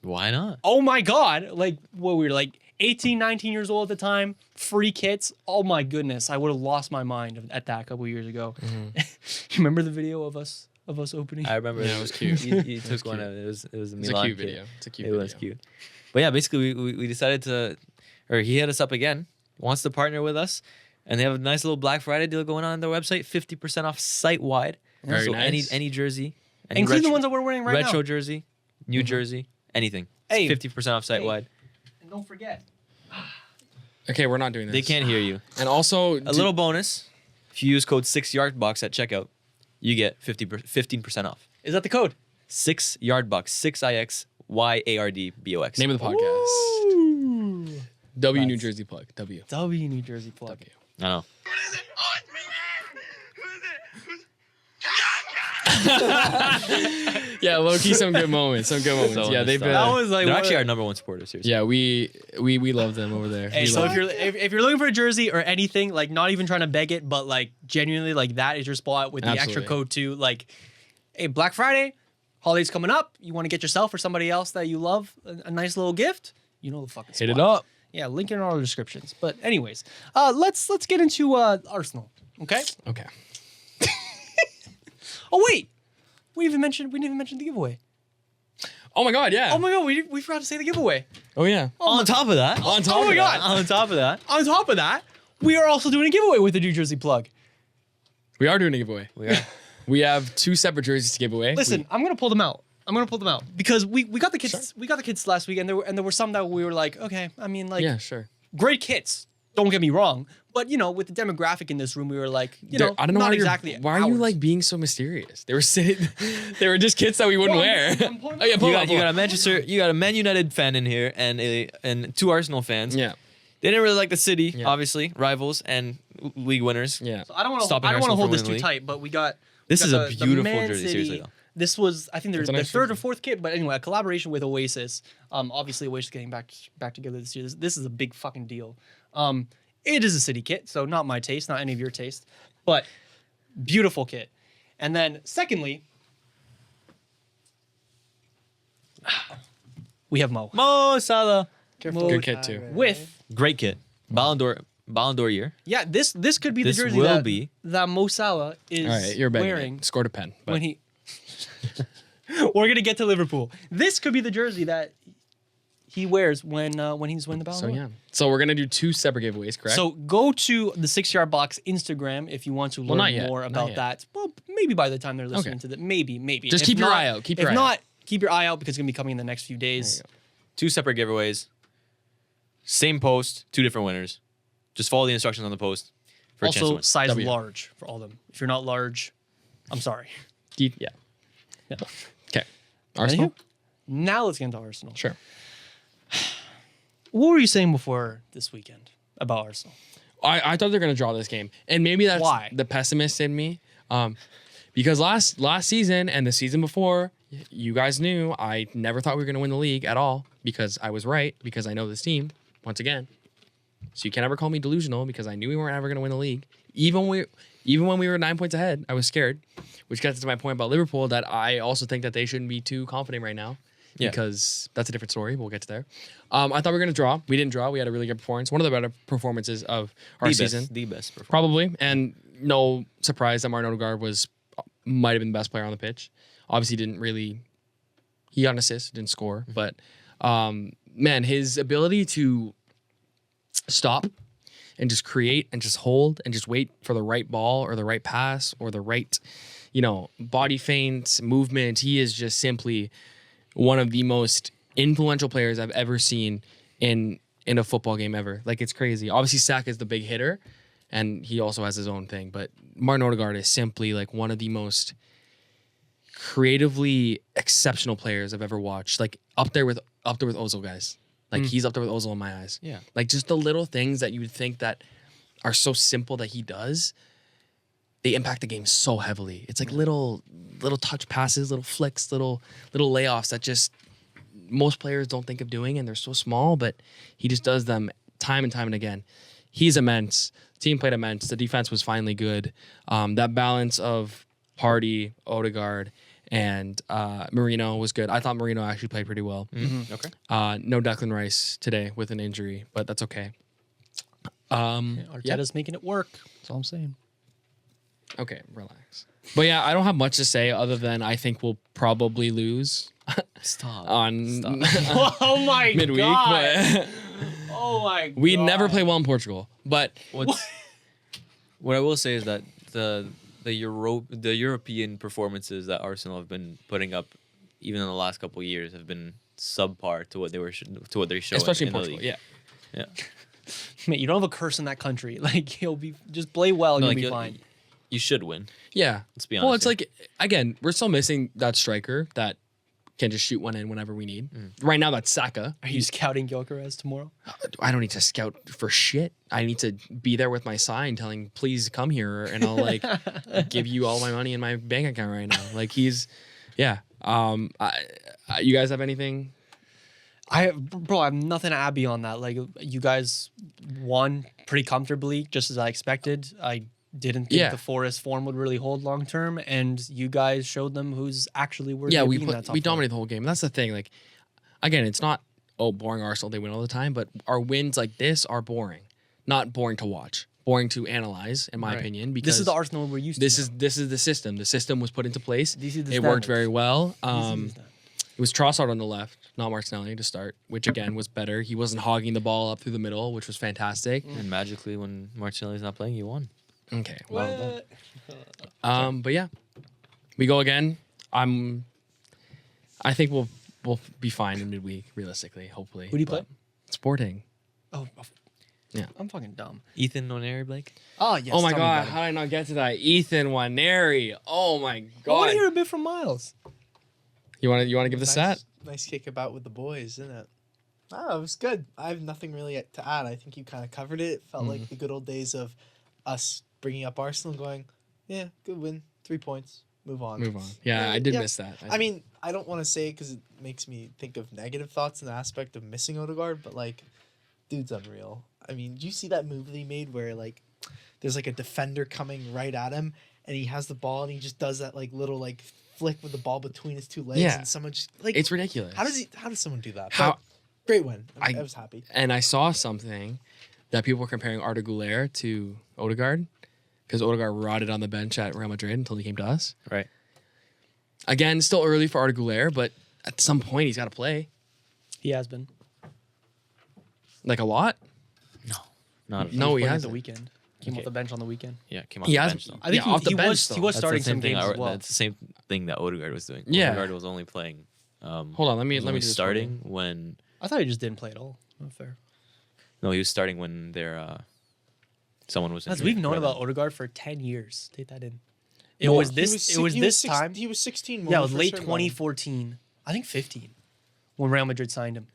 Why not? oh my God. Like, well, we were like 18, 19 years old at the time, free kits. Oh my goodness. I would have lost my mind at that a couple years ago. You remember the video of us opening? I remember. Yeah, it was cute. You took one of it. It was a It's a Milan cute kit. video. It's a cute It video. was cute. But yeah, basically we decided to, or he hit us up again, wants to partner with us, and they have a nice little Black Friday deal going on their website, 50% off site wide. Very so nice. any jersey, any Including the retro- ones that we're wearing right retro now. jersey, new jersey, anything. Hey. 50% off site wide. And don't forget. Okay, we're not doing this. They can't hear you. And also, A little bonus: if you use code 6YardBox at checkout, you get 15% off. Is that the code? 6YardBox, 6ixYardBox. name of the podcast. Ooh. W New Nice. Jersey plug. W. W New Jersey plug. W. I know. Yeah, low key, some good moments. Some good moments. So Yeah, they've been. That was like They're what- actually our number one supporters here. Yeah, we love them over there. Hey, We so love if you're looking for a jersey or anything, like not even trying to beg it, but like genuinely, like that is your spot with the extra Absolutely. code too. Like, hey, Black Friday, holidays coming up. You want to get yourself or somebody else that you love a nice little gift? You know the fucking hit it spot. up. Yeah, link in all the descriptions. But anyways, let's get into Arsenal. Okay. Okay. Oh wait, we didn't even mention the giveaway. Oh my God, yeah. Oh my God, we forgot to say the giveaway. Oh yeah. On top of that, On top Oh my of God. that, on top of that, On top of that, we are also doing a giveaway with the New Jersey plug. we are doing a giveaway. we are. We have 2 separate jerseys to give away. Listen, I'm gonna pull them out. Because we got the kits. We got the kits last week, and there were some that we were like, okay, I mean, like, Yeah, sure. great kits. Don't get me wrong, but you know, with the demographic in this room, we were like, you know, I don't know not why exactly. Why are you ours. like being so mysterious? They were sitting. They were just kits that we wouldn't Well, wear. I'm pulling Oh yeah, them pull You it got, up, you pull got it a up. Manchester, you got a Man United fan in here, and 2 Arsenal fans. Yeah, They didn't really like the city, Yeah. obviously, rivals and league winners. yeah. So I don't want to. Stopping I don't want to Arsenal hold from this too winning the league. tight, but we got. This we is got a the beautiful Man jersey, City. seriously though. This was, I think, It's a the nice third jersey. or fourth kit, but anyway, a collaboration with Oasis. Obviously Oasis getting back together this year. This is a big fucking deal. It is a city kit, so not my taste, not any of your taste, but beautiful kit. And then secondly, we have Mo Mo Salah, Good kit too. with great kit, Ballon d'Or year. yeah. This could be the This jersey will that, be. that Mo Salah is All right, you're begging. wearing It. Scored a pen. But when he. We're gonna get to Liverpool. This could be the jersey that he wears when he's winning the Ballon so d'Or. yeah. So we're gonna do 2 separate giveaways, correct? So go to the 6ixYardBox Instagram if you want to learn not yet, more not about yet. that. Well, maybe by the time they're listening Okay. to that, maybe. Just If keep your not- eye out. Keep if your eye not, keep your eye out because it's gonna be coming in the next few days. There 2 separate giveaways. Same post, 2 different winners. Just follow the instructions on the post for a chance to Also, win. size W. large for all of them. If you're not large, I'm sorry. Deep, yeah. Yeah. Okay. Arsenal. Now let's get into Arsenal. Sure. What were you saying before this weekend about Arsenal? I thought they were gonna draw this game, and maybe that's Why? the pessimist in me. Because last season and the season before, you guys knew I never thought we were gonna win the league at all because I was right because I know this team once again. So you can never call me delusional because I knew we weren't ever gonna win the league. Even when we were 9 points ahead, I was scared. Which gets to my point about Liverpool that I also think that they shouldn't be too confident right now. Yeah. Because that's a different story. We'll get to there. I thought we were gonna draw. We didn't draw. We had a really good performance. One of the better performances of our season. The best performance. Probably, and no surprise that Martin Odegaard might have been the best player on the pitch. Obviously, he got an assist, didn't score, but man, his ability to stop and just create and just hold and just wait for the right ball or the right pass or the right, body feint movement. He is just simply one of the most influential players I've ever seen in a football game ever. Like, it's crazy. Obviously, Saka is the big hitter, and he also has his own thing. But Martin Odegaard is simply like one of the most creatively exceptional players I've ever watched. Like up there with Ozil, guys. Like he's up there with Ozil in my eyes. Yeah. Like just the little things that you would think that are so simple that he does. they impact the game so heavily. It's like little touch passes, little flicks, little layoffs that just most players don't think of doing, and they're so small, but he just does them time and time and again. He's immense. Team played immense. The defense was finally good. That balance of Partey, Odegaard, and Marino was good. I thought Marino actually played pretty well. Okay. No Declan Rice today with an injury, but that's okay. Arteta's making it work. That's all I'm saying. Okay, relax. But yeah, I don't have much to say other than I think we'll probably lose Stop. on Oh my midweek. god! But Oh my god! we never play well in Portugal. But What I will say is that the European performances that Arsenal have been putting up, even in the last couple of years, have been subpar to what they're showing. especially in the Portugal, league. yeah. Yeah. Mate, you don't have a curse in that country. Like you'll be just play well, and No, you'll like, be fine. You should win. Yeah. Let's be honest. Well, it's here. like, again, we're still missing that striker that can just shoot one in whenever we need. Right now, that's Saka. Are you scouting Gyökeres tomorrow? I don't need to scout for shit. I need to be there with my sign telling, please come here, and I'll like give you all my money in my bank account right now. Like he's, yeah. You guys have anything? I have nothing to add beyond that. Like you guys won pretty comfortably, just as I expected. I didn't think Yeah. the Forest form would really hold long term, and you guys showed them who's actually worthy. Yeah, of we being that top we four. dominated the whole game. And that's the thing. Like, again, it's not boring Arsenal. They win all the time, but our wins like this are boring. Not boring to watch, boring to analyze, in my Right. opinion. Because This is the Arsenal we're used to. this now. is the system. The system was put into place. These are the It worked standards. very well. These are the standards. It was Trossard on the left, not Martinelli to start, which again was better. He wasn't hogging the ball up through the middle, which was fantastic. and magically, when Martinelli's not playing, you won. Okay, well, What? but yeah, we go again. I think we'll be fine in midweek, realistically, hopefully. Who do you play? But Sporting. Oh, Yeah. I'm fucking dumb. Ethan Nwaneri, Blake. Oh yes. Oh my tell me god, about it. how did I not get to that? Ethan Waneri. Oh my I want god. to hear a bit from Miles. You want to give the stat? Nice kick about with the boys, isn't it? Oh, it was good. I have nothing really to add. I think you kind of covered it. It felt like the good old days of us bringing up Arsenal and going, yeah, good win, 3 points, move on. Move on. Yeah, I did yeah. miss that. I mean, I don't want to say it because it makes me think of negative thoughts in the aspect of missing Odegaard, but like, dude's unreal. I mean, do you see that move that he made where like there's like a defender coming right at him and he has the ball and he just does that like little like flick with the ball between his two legs Yeah. and someone just like it's ridiculous. how does someone do that? How- But great win. I I- was happy. And I saw something that people were comparing Arda Güler to Odegaard because Odegaard rotted on the bench at Real Madrid until he came to us. Right. Again, still early for Arda Güler, but at some point he's got to play. He has been. Like a lot. Not No, he Playing at hasn't. the weekend. Came Okay. off the bench on the weekend. Yeah, came off He the has. bench though. I think yeah, off the bench. was though. he was That's starting the same some thing. games as well. That's the same thing that Odegaard was doing. Yeah. Odegaard was only playing. Hold on, let me only do this starting when. I thought he just didn't play at all. Not fair. No, he was starting when someone was. As injured we've known for them. about Odegaard for 10 years. Take that in. It Well, was this. It was this time. He was 16. When Yeah, it we was first late heard about him. 2014. I think 15 when Real Madrid signed him.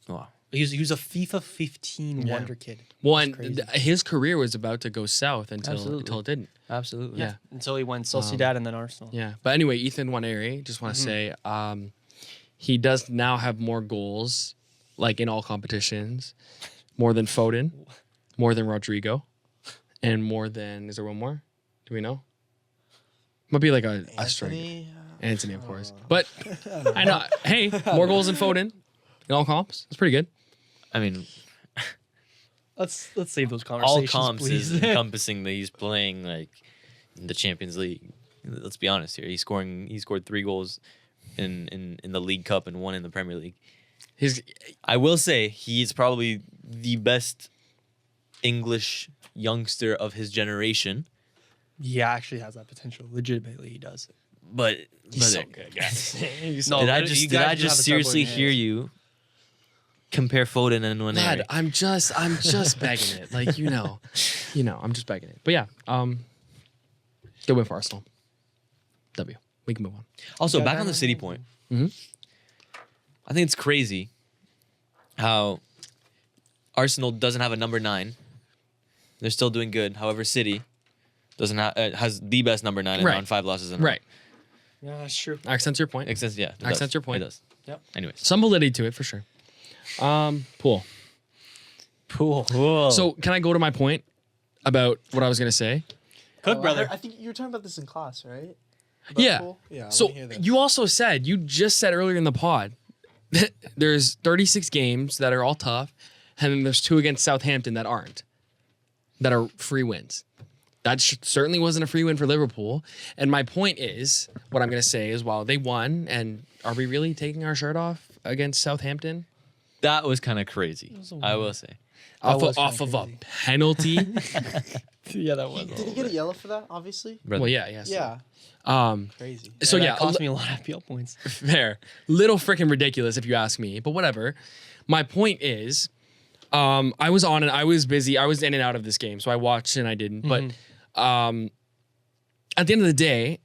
Wow. He was a FIFA 15 Yeah. wonder kid. Well, It's and crazy. his career was about to go south until Absolutely. it didn't. Absolutely. Yeah. Until he went Sociedad and then Arsenal. Yeah. But anyway, Ethan Waneri, just want to say, he does now have more goals, like in all competitions, more than Foden, more than Rodrigo, and more than, is there one more? Do we know? Might be like a striker. Anthony, of course. But I know, hey, more goals than Foden in all comps. That's pretty good. I mean, Let's save those all conversations, comps please. is encompassing that he's playing like in the Champions League. Let's be honest here. He scored 3 goals in the League Cup and 1 in the Premier League. I will say he's probably the best English youngster of his generation. He actually has that potential. Legitimately, he does. But He's so brother, good, guys. No, did I you just guys do have a seriously start hear going you compare Foden and Nwaneri? Lad, I'm just begging it. Like, you know, I'm just begging it. But yeah, good win for Arsenal. W. We can move on. Also, Yeah, back no, on the no, City no. point. Mhm. I think it's crazy how Arsenal doesn't have a number 9. They're still doing good. However, City, has the best number 9 and Right. on 5 losses in a row. Right. Yeah, that's true. Accents your point. Makes sense. Yeah. it Accents does. your point. It does. Yep. Anyways. Some validity to it for sure. Pool. Cool. So can I go to my point about what I was gonna say? Cook, brother. I think you were talking about this in class, right? Yeah. Pool? Yeah. I So wanna hear this. you also said, you just said earlier in the pod, that there's 36 games that are all tough, and then there's 2 against Southampton that aren't, that are free wins. That certainly wasn't a free win for Liverpool. And my point is, what I'm going to say is, while they won, and are we really taking our shirt off against Southampton? That was kind of crazy. I will say. Off was of kinda a crazy. penalty? Yeah, that was. Did he get a yellow for that? Obviously. Brother. Well, yeah, yes. Yeah. Crazy. So that yeah, cost me a lot of FPL points. fair. Little freaking ridiculous if you ask me, but whatever. My point is, I was on and I was busy. I was in and out of this game, so I watched and I didn't. But at the end of the day,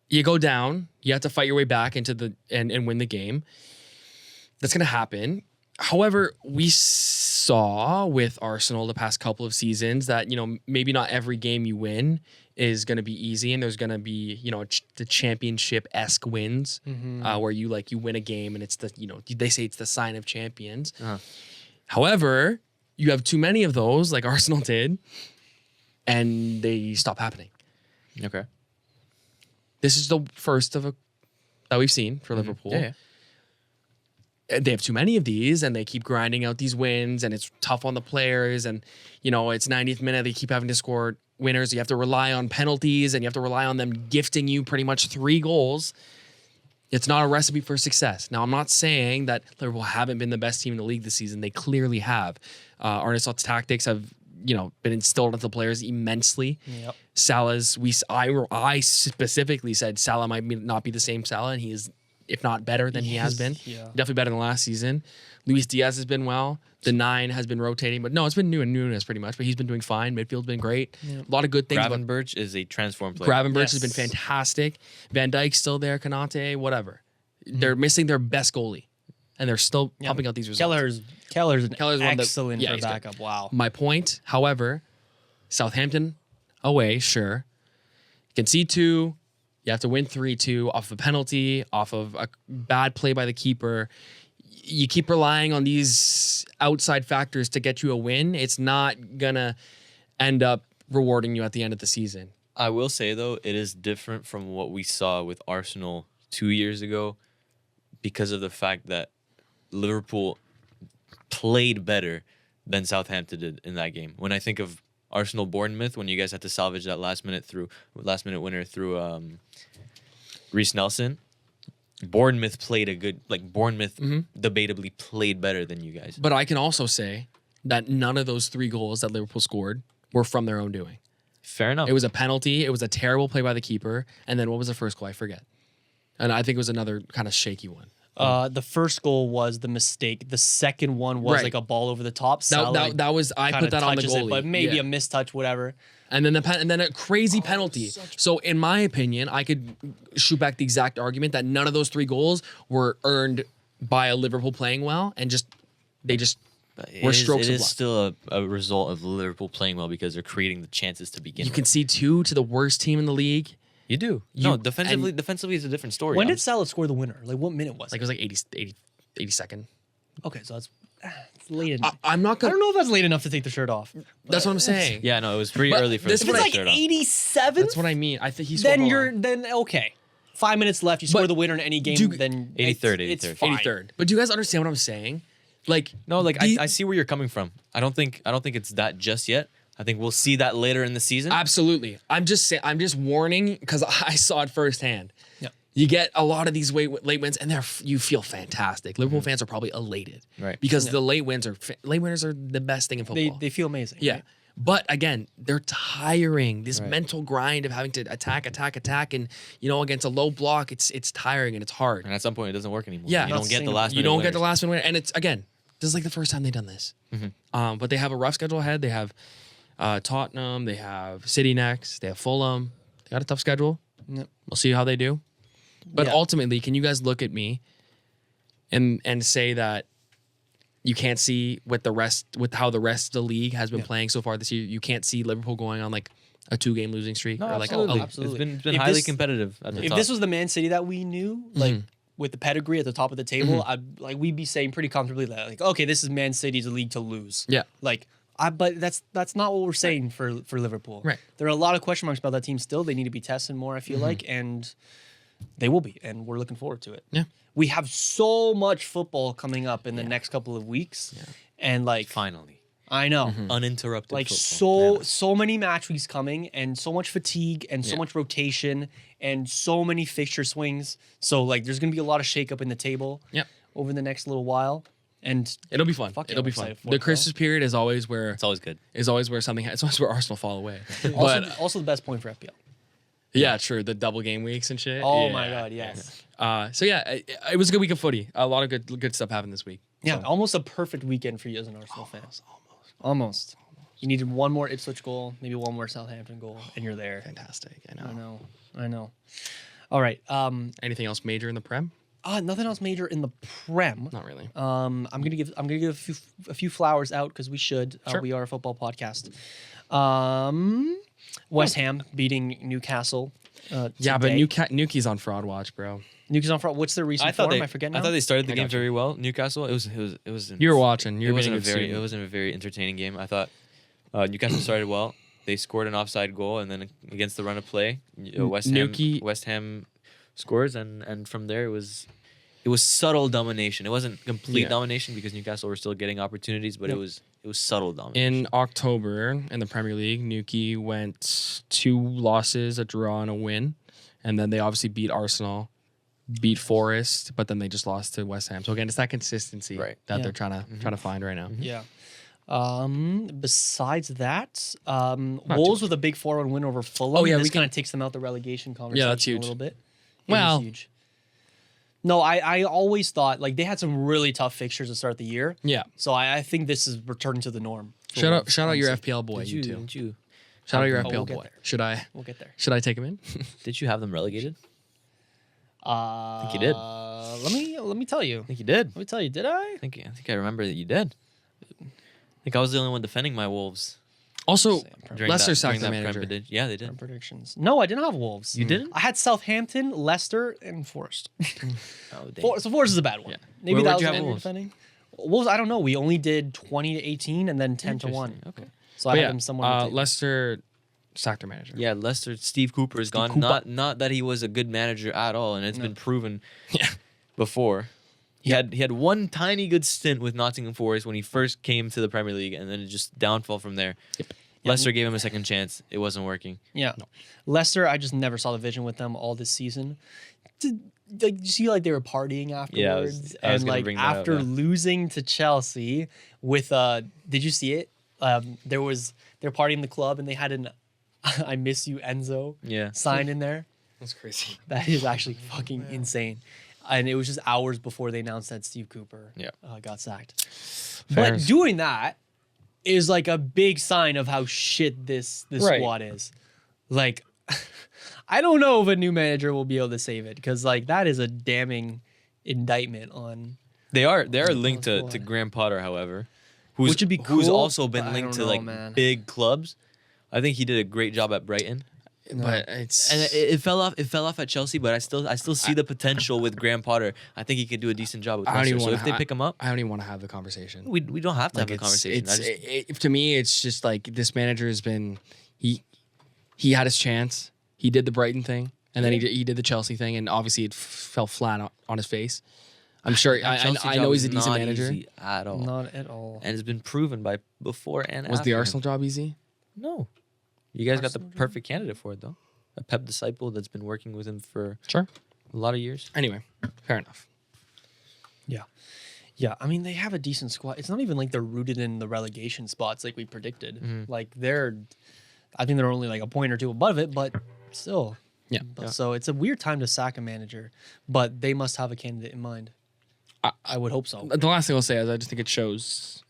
you go down. You have to fight your way back into the and win the game. That's gonna happen. However, we saw with Arsenal the past couple of seasons that, you know, maybe not every game you win is going to be easy, and there's going to be, you know, the championship-esque wins where you win a game and it's the, you know, they say it's the sign of champions. However, you have too many of those like Arsenal did, and they stop happening. Okay. This is the first of a that we've seen for Liverpool. Yeah. They have too many of these, and they keep grinding out these wins, and it's tough on the players, and, you know, it's 90th minute, they keep having to score winners. You have to rely on penalties, and you have to rely on them gifting you pretty much 3 goals. It's not a recipe for success. Now, I'm not saying that Liverpool haven't been the best team in the league this season. They clearly have. Arne Slot's tactics have, you know, been instilled into the players immensely. Yep. Salah's, I specifically said Salah might not be the same Salah, and he is, if not better than he has been. Yeah. Definitely better than last season. Luis Diaz has been well. The 9 has been rotating, but no, it's been Nunes pretty much, but he's been doing fine. Midfield's been great. A lot of good things. Gravenberch is a transform player. Gravenberch has been Yes. fantastic. Van Dijk's still there. Kanate, whatever. They're missing their best goalie, and they're still pumping out these results. Keller's Keller's one of the- excellent yeah, for he's good. backup. Wow. My point, however, Southampton away, sure. You can see 2. You have to win 3-2 off of a penalty, off of a bad play by the keeper. You keep relying on these outside factors to get you a win. It's not going to end up rewarding you at the end of the season. I will say, though, it is different from what we saw with Arsenal 2 years ago because of the fact that Liverpool played better than Southampton did in that game. When I think of Arsenal Bournemouth, when you guys had to salvage that last minute winner through Reece Nelson, Bournemouth played a good, Bournemouth debatably played better than you guys. But I can also say that none of those 3 goals that Liverpool scored were from their own doing. Fair enough. It was a penalty. It was a terrible play by the keeper. And then what was the first goal? I forget. And I think it was another kind of shaky one. The first goal was the mistake. The second one was Right. like a ball over the top. That was I kinda put that on the touches it, goalie, but maybe Yeah. a mistouch, whatever. And then and then a crazy penalty. So in my opinion, I could shoot back the exact argument that none of those 3 goals were earned by a Liverpool playing well, and they just were strokes It of is luck. still a result of Liverpool playing well because they're creating the chances to begin You with. can see 2 to the worst team in the league. You do. You- Defensively is a different story. When did Salah score the winner? Like, what minute was Like it? it was like 82nd. Okay, so that's it's late. I'm not I gonna. don't know if that's late enough to take the shirt off. That's what I'm saying. Yeah, no, it was pretty But early for this the is If it's what like shirt off. 87, That's what I mean. I think he's. hold on. then okay. 5 minutes left. You score But the winner in any game. do- Then 83rd, It's 83rd. fine. 83rd. But do you guys understand what I'm saying? Like No, like the- I see where you're coming from. I don't think it's that just yet. I think we'll see that later in the season. Absolutely. I'm just saying. I'm just warning because I saw it firsthand. Yeah. You get a lot of these late wins, and you feel fantastic. Liverpool fans are probably elated, Right. Because the late winners are the best thing in football. They feel amazing. yeah. right? But again, they're tiring. This Right. mental grind of having to attack, and against a low block, it's tiring and it's hard. And at some point, it doesn't work anymore. Yeah. you Not don't get the sustainable. last. You minute don't get the winners. last minute, and it's again, this is like the first time they've done this. But they have a rough schedule ahead. They have Tottenham. They have City next. They have Fulham. They got a tough schedule. Yep. We'll see how they do. But Yeah. ultimately, can you guys look at me and say that you can't see with how the rest of the league has been playing so far this year? You can't see Liverpool going on like a 2-game losing streak No, or like absolutely. a Absolutely. It's been If highly this- competitive at the If top. this was the Man City that we knew, like with the pedigree at the top of the table, we'd be saying pretty comfortably that like, okay, this is Man City's league to lose. Yeah. Like, but that's not what we're saying for Liverpool. Right. There are a lot of question marks about that team still. They need to be tested more, I feel like, and they will be, and we're looking forward to it. Yeah. We have so much football coming up in the next couple of weeks, and like, Finally. I know. Uninterrupted Like football. so many match weeks coming and so much fatigue and so much rotation and so many fixture swings. So like there's gonna be a lot of shakeup in the table Yep. over the next little while. And It'll be fun. Fuck yeah, It'll be I'm fun. excited for The it, bro. Christmas period is always where It's always good. it's always where something. It's always where Arsenal fall away. also, But also the best point for FPL. yeah, true. The double game weeks and shit. Oh Yeah. my god, yes. So yeah, it was a good week of footy. A lot of good stuff happened this week. Yeah, almost a perfect weekend for you as an Arsenal fan. Almost. You needed one more Ipswich goal, maybe one more Southampton goal, and you're there. Fantastic. I know. I know. All right. Anything else major in the Prem? Nothing else major in the Prem. Not really. I'm gonna give a few flowers out because we should. Sure. We are a football podcast. West Ham beating Newcastle. Yeah, but today. Nuki's on fraud watch, bro. Newcastle on front. What's their recent form? I forget now. I thought they started the I game got you. very well. Newcastle. It was. You were watching. You It were being wasn't a a good very. It student. wasn't a very entertaining game. I thought Newcastle started well. They scored an offside goal, and then against the run of play, Nuki- West Ham scores, and from there it was subtle domination. It wasn't complete Yeah. domination because Newcastle were still getting opportunities, but it was subtle domination. In October in the Premier League, Nuki went 2 losses, a draw, and a win, and then they obviously beat Arsenal, beat Forest, but then they just lost to West Ham. So again, it's that consistency Right. that Yeah. they're trying to find right now. Yeah. Besides that, Wolves with a big 4-1 win over Fulham. Oh, yeah, this we kind of takes them out the relegation conversation that's a huge. little bit. Well- It is huge. No, I always thought like they had some really tough fixtures to start the year. Yeah. So I think this is returning to the norm. for Shout Wolves, out your honestly. FPL boy, Did you you, too. didn't you? Shout out your Oh, FPL we'll get boy. there. Should We'll get there. I take him in? Did you have them relegated? I think you did. Let me tell you. I think you did. Let me tell you. Did I? I think I remember that you did. I think I was the only one defending my Wolves. Also, during Leicester that- sacked during their that manager. Prem. Yeah, they did. Predictions. No, I didn't have Wolves. You didn't? I had Southampton, Leicester, and Forest. Oh, dang. So Forest is a bad one. Yeah. Maybe Where that would was you an have end Wolves? defending. Wolves, I don't know. We only did 20 to 18 and then 10 to 1. Interesting. Okay. So I But had yeah, them somewhere. on the table. Leicester sacked their manager. Yeah, Leicester. Steve Cooper is gone. Cooper. Not that he was a good manager at all, and it's been proven Yeah. before. He had one tiny good stint with Nottingham Forest when he first came to the Premier League, and then it just downfall from there. Leicester gave him a second chance. It wasn't working. Yeah. Leicester, I just never saw the vision with them all this season. Like, you see, like they were partying afterwards, Yeah, I was and gonna like bring that up, after yeah. losing to Chelsea with did you see it? They're partying in the club and they had an "I miss you, Enzo" Yeah. sign in there. That's crazy. That is actually fucking insane. And it was just hours before they announced that Steve Cooper Yeah. got sacked. Fair. But doing that is like a big sign of how shit this Right. squad is. Like, I don't know if a new manager will be able to save it because like that is a damning indictment on. They are linked to squad. Graham Potter, however, Which would be who's cool, also but been I linked don't to know, like man. big clubs. I think he did a great job at Brighton. But it's And it fell off. It fell off at Chelsea, but I still see the potential with Graham Potter. I think he could do a decent job with I don't Leicester. even So wanna if they ha- pick him up, I don't even want to have the conversation. we don't have to have a It's- conversation. to me, it's just like this manager has been he had his chance. He did the Brighton thing, and then he did the Chelsea thing, and obviously it fell flat on his face. I'm sure. I know he's a decent manager. At all, Not at all. and it's been proven by before and Was after the him. Arsenal job easy? No, you guys got the Arsenal job? perfect candidate for it though. A Pep disciple that's been working with him for Sure. a lot of years. Anyway, fair enough. Yeah. Yeah, I mean they have a decent squad. It's not even like they're rooted in the relegation spots like we predicted. Mm-hmm. Like I think they're only like a point or two above it, but still. Yeah. So it's a weird time to sack a manager, but they must have a candidate in mind. I would hope so. The last thing I'll say is I just think it shows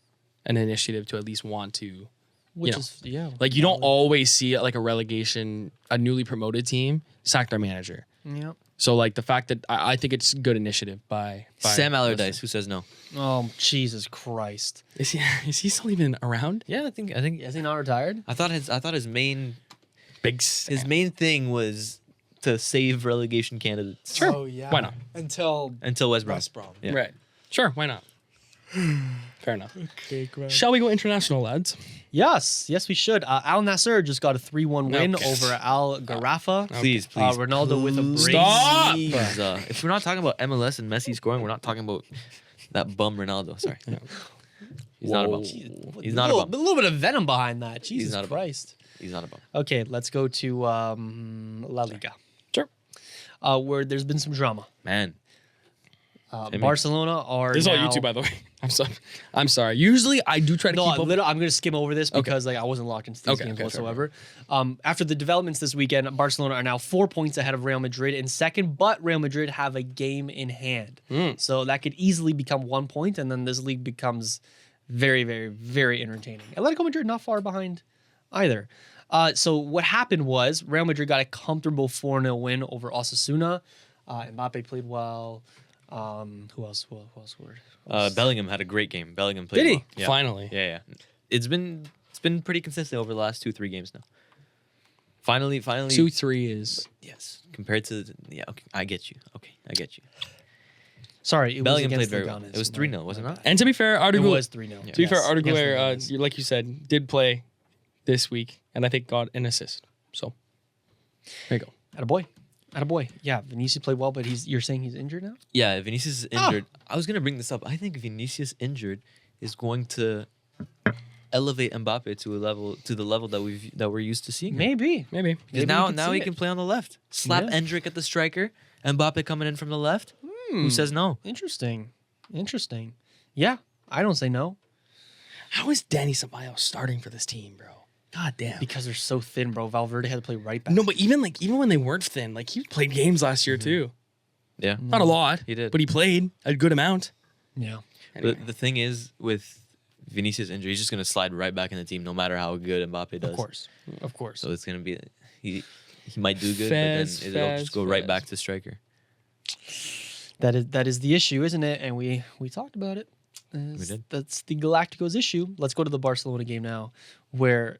an initiative to at least want to. Which know, is yeah. Like you don't always see like a newly promoted team sack their manager. Yeah. So like the fact that I think it's good initiative by Sam Leicester. Allardyce, who says no? Oh Jesus Christ! Is he still even around? Yeah, I think Is he not retired? I thought his main Big His main thing was to save relegation candidates. Sure. Oh yeah. Why not? Until Until West Brom. West Brom. Yeah. Right. Sure. Why not? Fair enough. Okay, Graham. Shall we go international, lads? Yes, we should. Al Nasser just got a 3-1 win Okay. over Al Gharafa. Please. Ronaldo with a brace. Stop! Please, if we're not talking about MLS and Messi scoring, we're not talking about that bum Ronaldo. Sorry. He's not a bum. Whoa. He's not a bum. A little bit of venom behind that. Jesus not a bum. Christ. He's not a bum. Okay, let's go to La Liga, Sure. where there's been some drama. Man. Timmy. Barcelona are This is all now- YouTube, by the way. I'm sorry. Usually I do try to No, keep up. I'm going to skim over this because I wasn't locked into these Okay, games okay, fair, whatsoever. After the developments this weekend, Barcelona are now 4 points ahead of Real Madrid in second, but Real Madrid have a game in hand. So that could easily become 1 point, and then this league becomes very, very, very entertaining. Atletico Madrid not far behind either. So what happened was Real Madrid got a comfortable 4-0 win over Osasuna. Mbappe played well. Who else scored? Bellingham had a great game. Bellingham played Did he? well. Yeah. Finally. Yeah. It's been pretty consistent over the last 2-3 games now. Finally. 2-3 is Yes. Compared to okay, I get you. Okay, I get you. Sorry, it Bellingham was played against very the well. Gunners. It was 3-0, was it not? and to be fair, It Arda was 3-0. to be fair, Arda Against the Güler, Gunners. like you said, did play this week, and I think got an assist. So there you go. Attaboy. Yeah, Vinicius played well, but you're saying he's injured now? Yeah, Vinicius is injured. I was gonna bring this up. I think Vinicius injured is going to elevate Mbappe to the level that we're used to seeing. Maybe. Maybe. Because Maybe now we can see he it. can play on the left. Slap Yeah. Endrick at the striker. Mbappe coming in from the left. Who says no? Interesting. Yeah, I don't say no How is Danny Ceballos starting for this team, bro? God damn. because they're so thin, bro. Valverde had to play right back. No, but even when they weren't thin, like he played games last year too. Yeah. Not a lot. He did. But he played a good amount. Yeah. Anyway. But the thing is, with Vinicius' injury, he's just gonna slide right back in the team, no matter how good Mbappe does. Of course. So it's gonna be he might do good, Fez, but then it'll just go right Fez. back to striker. That is the issue, isn't it? And we talked about it. We did. That's the Galacticos issue. Let's go to the Barcelona game now, where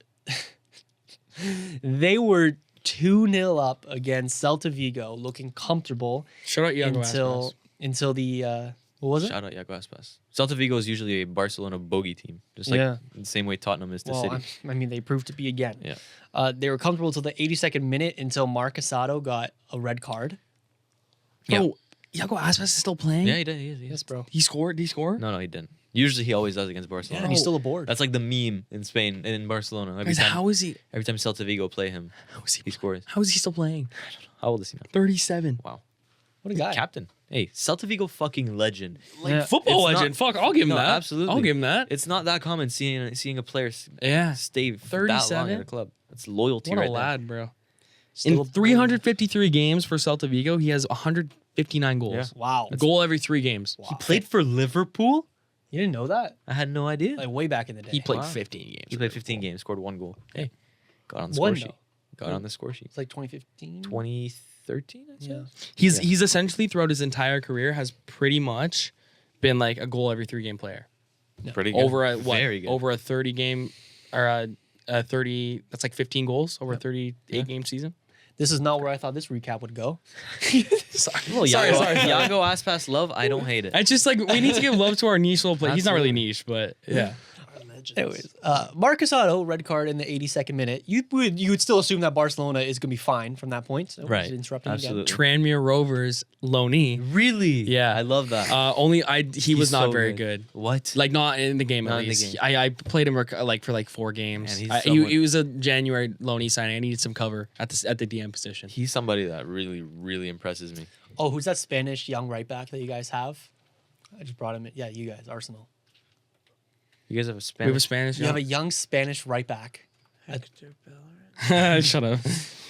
they were 2-0 up against Celta Vigo, looking comfortable Shout out Iago until the what was it? Shout out Iago Aspas. Celta Vigo is usually a Barcelona bogey team, just like Yeah. the same way Tottenham is to Well, City. I mean, they proved to be again. Yeah. They were comfortable until the 82nd minute until Marc Asado got a red card. Oh, Iago Aspas is still playing? Yeah, he did. He is. Yes, bro. He scored? Did he score? No, he didn't. Usually he always does against Barcelona. And he's still aboard. That's like the meme in Spain and in Barcelona. Guys, how is he Celta Vigo play him, he scores. how is he still playing? How old is he now? 37. Wow. What a guy. Captain. Hey, Celta Vigo fucking legend. Like Yeah. football It's legend. not- Fuck, I'll give him No, that. absolutely. I'll give him that. It's not that common seeing a player Yeah. stay that long 37? in a club. That's loyalty What a right lad, bro. Still In aboard. 353 games for Celta Vigo, he has 159 goals. Yeah. Wow. A goal every 3 games. Wow. He played for Liverpool? You didn't know that? I had no idea. Like way back in the day. He played Wow. 15 games. He played 15 games, scored 1 goal. Hey, got on the One, score sheet. though. Got on the score sheet. It's like 2015. 2013, I'd say. Yeah. He's essentially throughout his entire career has pretty much been like a goal every 3 game player. Pretty good. Over a what? Very good. Over a 30 game or a 30 that's like 15 goals over a 38 game season. This is not where I thought this recap would go. Sorry. Well, sorry, Iago, sorry. Iago Aspas love. I don't hate it. It's just like we need to give love to our niche little player. He's not really Absolutely. niche, but yeah. Legends. Anyways, Marc Asado, red card in the 82nd minute. You would still assume that Barcelona is going to be fine from that point. So Right. just interrupting Absolutely. Tranmere Rovers Loney. Really? Yeah. I love that. He was He's not so very good. What? Like not in the game Not at in the least. game. I played him for like 4 games. Man, he's He someone- was a January Loney signing. I needed some cover at the DM position. He's somebody that really, really impresses me. Oh, who's that Spanish young right back that you guys have? I just brought him in. Yeah, you guys, Arsenal. You guys have a We Spanish. have a Spanish. You have a young Spanish right back. Hector Bellerin. Shut up.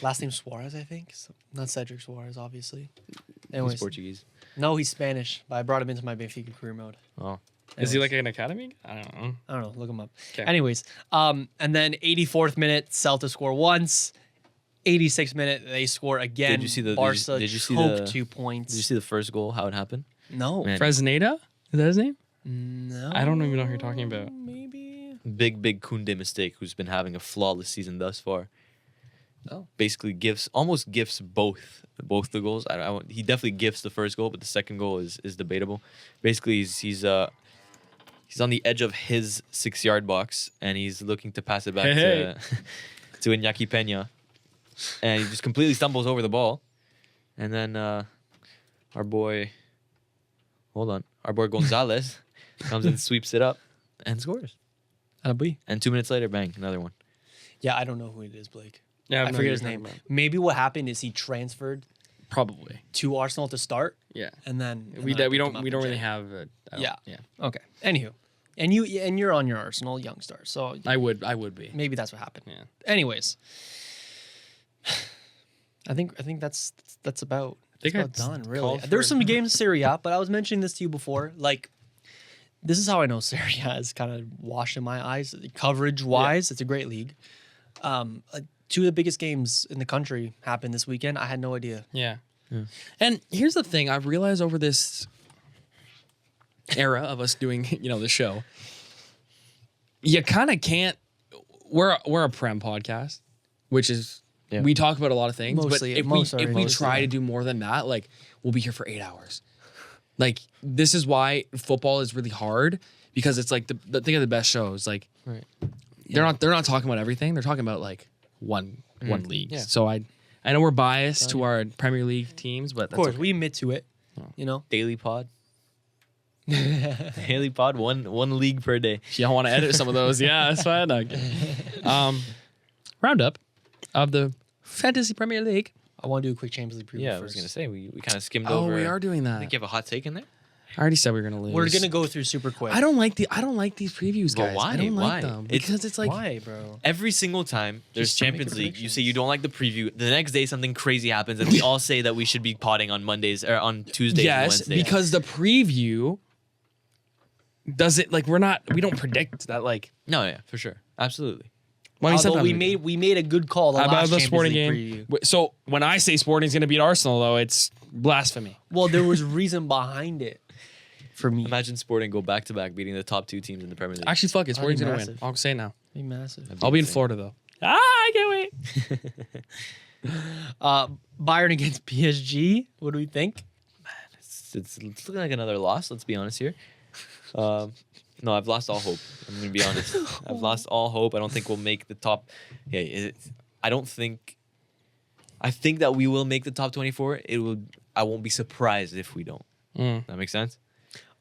Last name Suarez, I think. Not Cedric Suarez, obviously. He's Anyways, Portuguese. no, he's Spanish, but I brought him into my Benfica career mode. Oh. Is he like an academy? I don't know. I don't know. Look him up. 'Kay. Anyways, and then 84th minute, Celta score once. 86th minute, they score again. Did you see the- Barca did you see choke the- 2 points. Did you see the first goal? How it happened? No. Man. Fresneda? Is that his name? No. I don't even know who you're talking about. Maybe. Big Kunde mistake. Who's been having a flawless season thus far? Oh. Basically almost gifts both the goals. He definitely gifts the first goal, but the second goal is debatable. Basically, he's on the edge of his 6-yard box, and he's looking to pass it back to Iñaki Peña, and he just completely stumbles over the ball, and then our boy Gonzalez comes and sweeps it up and scores. And 2 minutes later, bang, another one. Yeah, I don't know who it is, Blake. Yeah, I forget his name. Maybe what happened is he transferred Probably. to Arsenal to start, Yeah. and then We picked him don't up really again. have. Yeah. Yeah. Okay. Anywho, and you're on your Arsenal young star, so I would be. maybe that's what happened. Yeah. Anyways, I think that's about. think That's it's about done. Really, called there's for- some games in Serie A, but I was mentioning this to you before. Like, this is how I know Serie A is kind of washed in my eyes. Coverage wise, it's a great league. Two of the biggest games in the country happened this weekend. I had no idea. Yeah. And here's the thing I've realized over this era of us doing, the show. You kind of can't. We're a Prem podcast, which is we talk about a lot of things. Mostly- but most if are we mostly, try yeah. to do more than that, like we'll be here for 8 hours. Like this is why football is really hard because it's like the think of the best shows. Like they're not talking about everything. They're talking about like one league. Yeah. So I know we're biased to our Premier League teams, but Of course, we admit to it. Daily pod. Daily pod, one league per day. y'all want to edit some of those, yeah, that's fine. Roundup of the Fantasy Premier League. I want to do a quick Champions League preview Yeah, first. I was gonna say we kind of skimmed Oh, over. we are doing I that. think you have a hot take in there. I already said we were gonna lose. We're gonna go through super quick. I don't like these previews, But guys. why? I don't Why? like them because it's like Why, bro? Every single time there's Just to make Champions League, you say predictions. you don't like the preview. The next day something crazy happens, and we all say that we should be potting on Mondays or on Tuesdays and yes, Wednesdays. because the preview doesn't like we don't predict that like No, yeah, for sure, absolutely. when Although we made a good call the about last the Champions sporting League game. preview. So when I say Sporting's gonna beat Arsenal, though, it's blasphemy. Well, there was reason behind it for me. Imagine Sporting go back to back, beating the top two teams in the Premier League. Actually, fuck it, Sporting's gonna win. massive. I'll say it now. Be massive. I'll be in Florida though. I can't wait. Bayern against PSG. What do we think? It's looking like another loss. Let's be honest here. No, I've lost all hope. I'm gonna be honest. I've lost all hope. I don't think we'll make the top. Yeah, I think that we will make the top 24. I won't be surprised if we don't. That makes sense.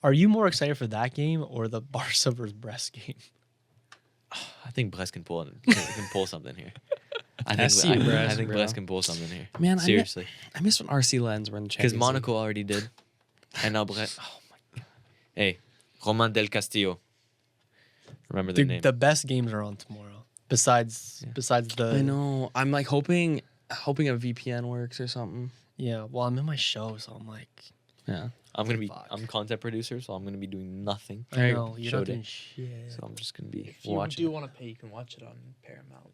Are you more excited for that game or the Barca versus Brest game? I think Brest can pull something here. I SC think Brest, bro. Brest can pull something here. Man, seriously, I miss when RC Lens were in the because Champions Monaco already did, and now Brest. Oh my god! Hey, Roman del Castillo. Remember the name. The best games are on tomorrow. Besides the. League. I know. I'm like hoping a VPN works or something. Yeah. Well, I'm in my show, so I'm like. Yeah. Fuck. I'm content producer, so I'm gonna be doing nothing. I Hey, know you're showed not it. doing shit. So I'm just gonna be If you watching. do want to pay, you can watch it on Paramount.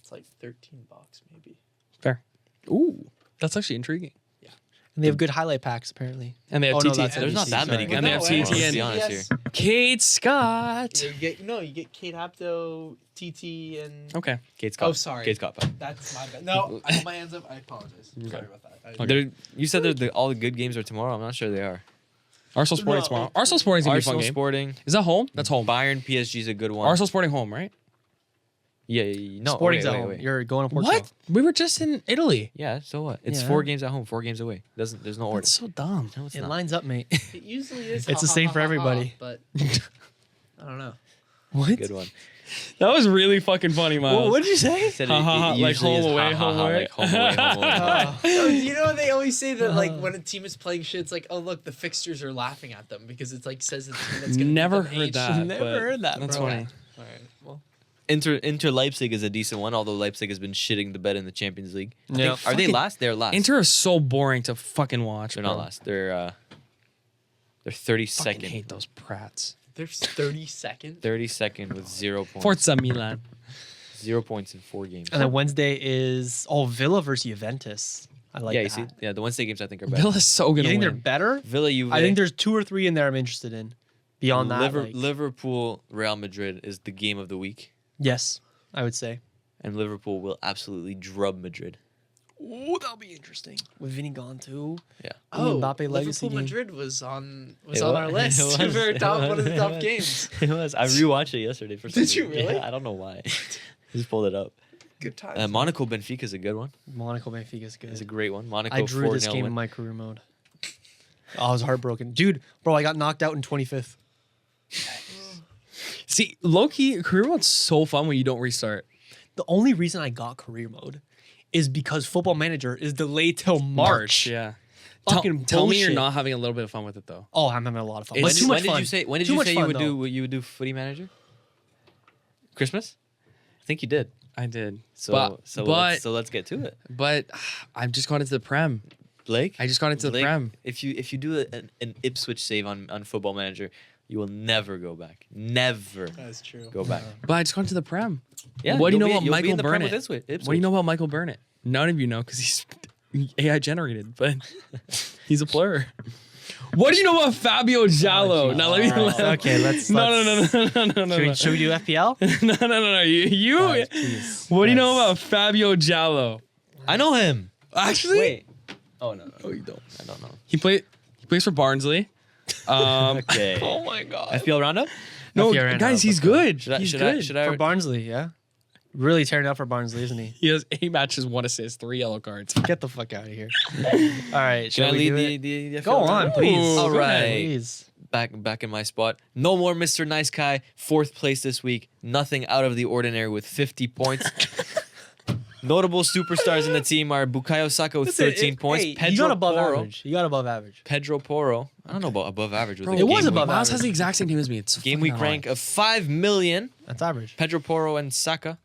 It's like $13 maybe. Fair. Ooh, that's actually intriguing. And they have good highlight packs apparently. And they have Oh, no, TT. that's There's not that many Sorry. good And they have ones. TT Let's and be honest here. Kate Scott. You get Kate Hapto, TT, and Okay. Kate's caught. Oh, sorry. Kate's caught. that's my bad. No, I put my hands up. I apologize. Sorry about that. You said that all the good games are tomorrow. I'm not sure they are. Arsenal Sporting No. tomorrow. Arsenal Sporting's gonna be a fun Arsenal game. Sporting. Is that home? That's home. Bayern PSG is a good one. Arsenal Sporting home, right? Yeah. No. Sporting's wait, at wait, home. wait. You're going to Portugal. What? We were just in Italy. Yeah. So what? It's Yeah. 4 games at home, 4 games away. There's no order. That's so dumb. No, it's It not. lines up, mate. It usually is. It's the same for everybody. But I don't know. What? Good one. That was really fucking funny, Miles. What did you say? Said Ha, ha, ha, like usually home is away, ha, ha, home ha, away. like home away, home away, home away. Oh, you know they always say that like when a team is playing shit, it's like, oh look, the fixtures are laughing at them because it's like says it's the team that's gonna Never beat them heard H. that. Never but heard that, That's bro. funny. All right. Well, Inter Leipzig is a decent one, although Leipzig has been shitting the bed in the Champions League. I Yeah. think- Are they Fucking- last? They're last. Inter is so boring to fucking watch. They're bro. not last. They're Fucking 32nd. hate those prats. there's 32nd. 32nd with 0 points. Forza Milan. 0 points in 4 games. And then Wednesday is Villa versus Juventus. I like yeah, that. you see, yeah, the Wednesday games I think are better. Villa's so gonna You think they're win. better? Villa, Juve. I think there's 2 or 3 in there I'm interested in. Beyond that, like- Liverpool, Real Madrid is the game of the week. yes, I would say. and Liverpool will absolutely drub Madrid. Ooh, that'll be interesting. With Vinny gone too. Yeah. Oh, Mbappe legacy Liverpool game. Madrid was on It our was. list It was. for top one of the It top was. games. It was. I rewatched it yesterday for some Did you reason. really? Yeah, I don't know why. Just pulled it up. Good times. Monaco Benfica is a good one. Monaco Benfica's good. It's a great one. Monaco I drew 4-0 this game win. in my career mode. Oh, I was heartbroken. Dude, bro, I got knocked out in 25th. See, low key career mode's so fun when you don't restart. The only reason I got career mode is because Football Manager is delayed till March. Yeah. Fucking Tell me you're bullshit. not having a little bit of fun with it though. Oh, I'm having a lot of fun. It's But too too much much fun. When did Too you much say fun, though. you would do Footy Manager? Christmas? I think you did. I did. So but let's get to it. but I've just got into the Prem. Blake, I just got into the Blake, Prem. If you do an Ipswich save on Football Manager, you will never go back. Never That's true. go back. But I just got into the Prem. Yeah. What do you know you'll about be- you'll be Michael in the Prem Burnett? with Ipswich. What do you know about Michael Burnett? None of you know because he's AI generated, but he's a player. What do you know about Fabio Giallo? Now let me. Okay, let's. No. Should we do FPL? No. You. Alright, please. What do you know Yes. about Fabio Giallo? I know him. Actually, Wait. Oh no. Oh, you don't. I don't know. He plays for Barnsley. Okay. Oh my god. FPL roundup? No, FPL roundup, guys, he's let's go. good. Should I? He's Should good. I? Should I? For Barnsley, yeah. Really tearing it up for Barnsley, isn't he? He has 8 matches, 1 assist, 3 yellow cards. Get the fuck out of here. All right, Should I shall we lead do the it? FPL Go on, roundup? please. All Go ahead, right. please. Back in my spot. No more Mr. Nice Guy. 4th place this week. Nothing out of the ordinary with 50 points. Notable superstars in the team are Bukayo Saka with 13 points. Hey, you Pedro got above Porro. average. You got above average. Pedro Porro. I don't know about above average. With Bro, the it was game above week- Miles average. has the exact same team as me. It's Game fucking week not rank of 5 million. That's average. Pedro Porro and Saka.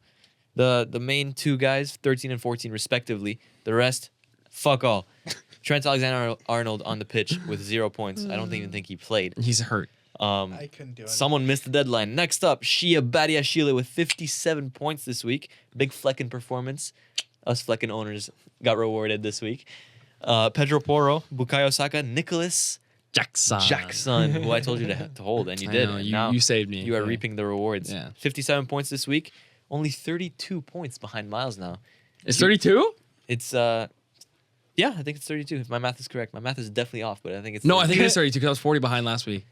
The main 2 guys, 13 and 14 respectively. The rest, fuck all. Trent Alexander-Arnold on the pitch with 0 points. I don't even think he played. He's hurt. I couldn't do it. Someone missed the deadline. Next up, Shia Badiashile with 57 points this week. Big Flecken performance. Us Flecken owners got rewarded this week. Pedro Porro, Bukayo Saka, Nicholas Jackson, who I told you to hold, and you I did. know, And you- now you saved me. You are Yeah. reaping the rewards. Yeah. 57 points this week. Only 32 points behind Miles now. It's 32? It's yeah, I think it's 32 if my math is correct. My math is definitely off, but I think it's No, I 32. think it's 32 because I was 40 behind last week.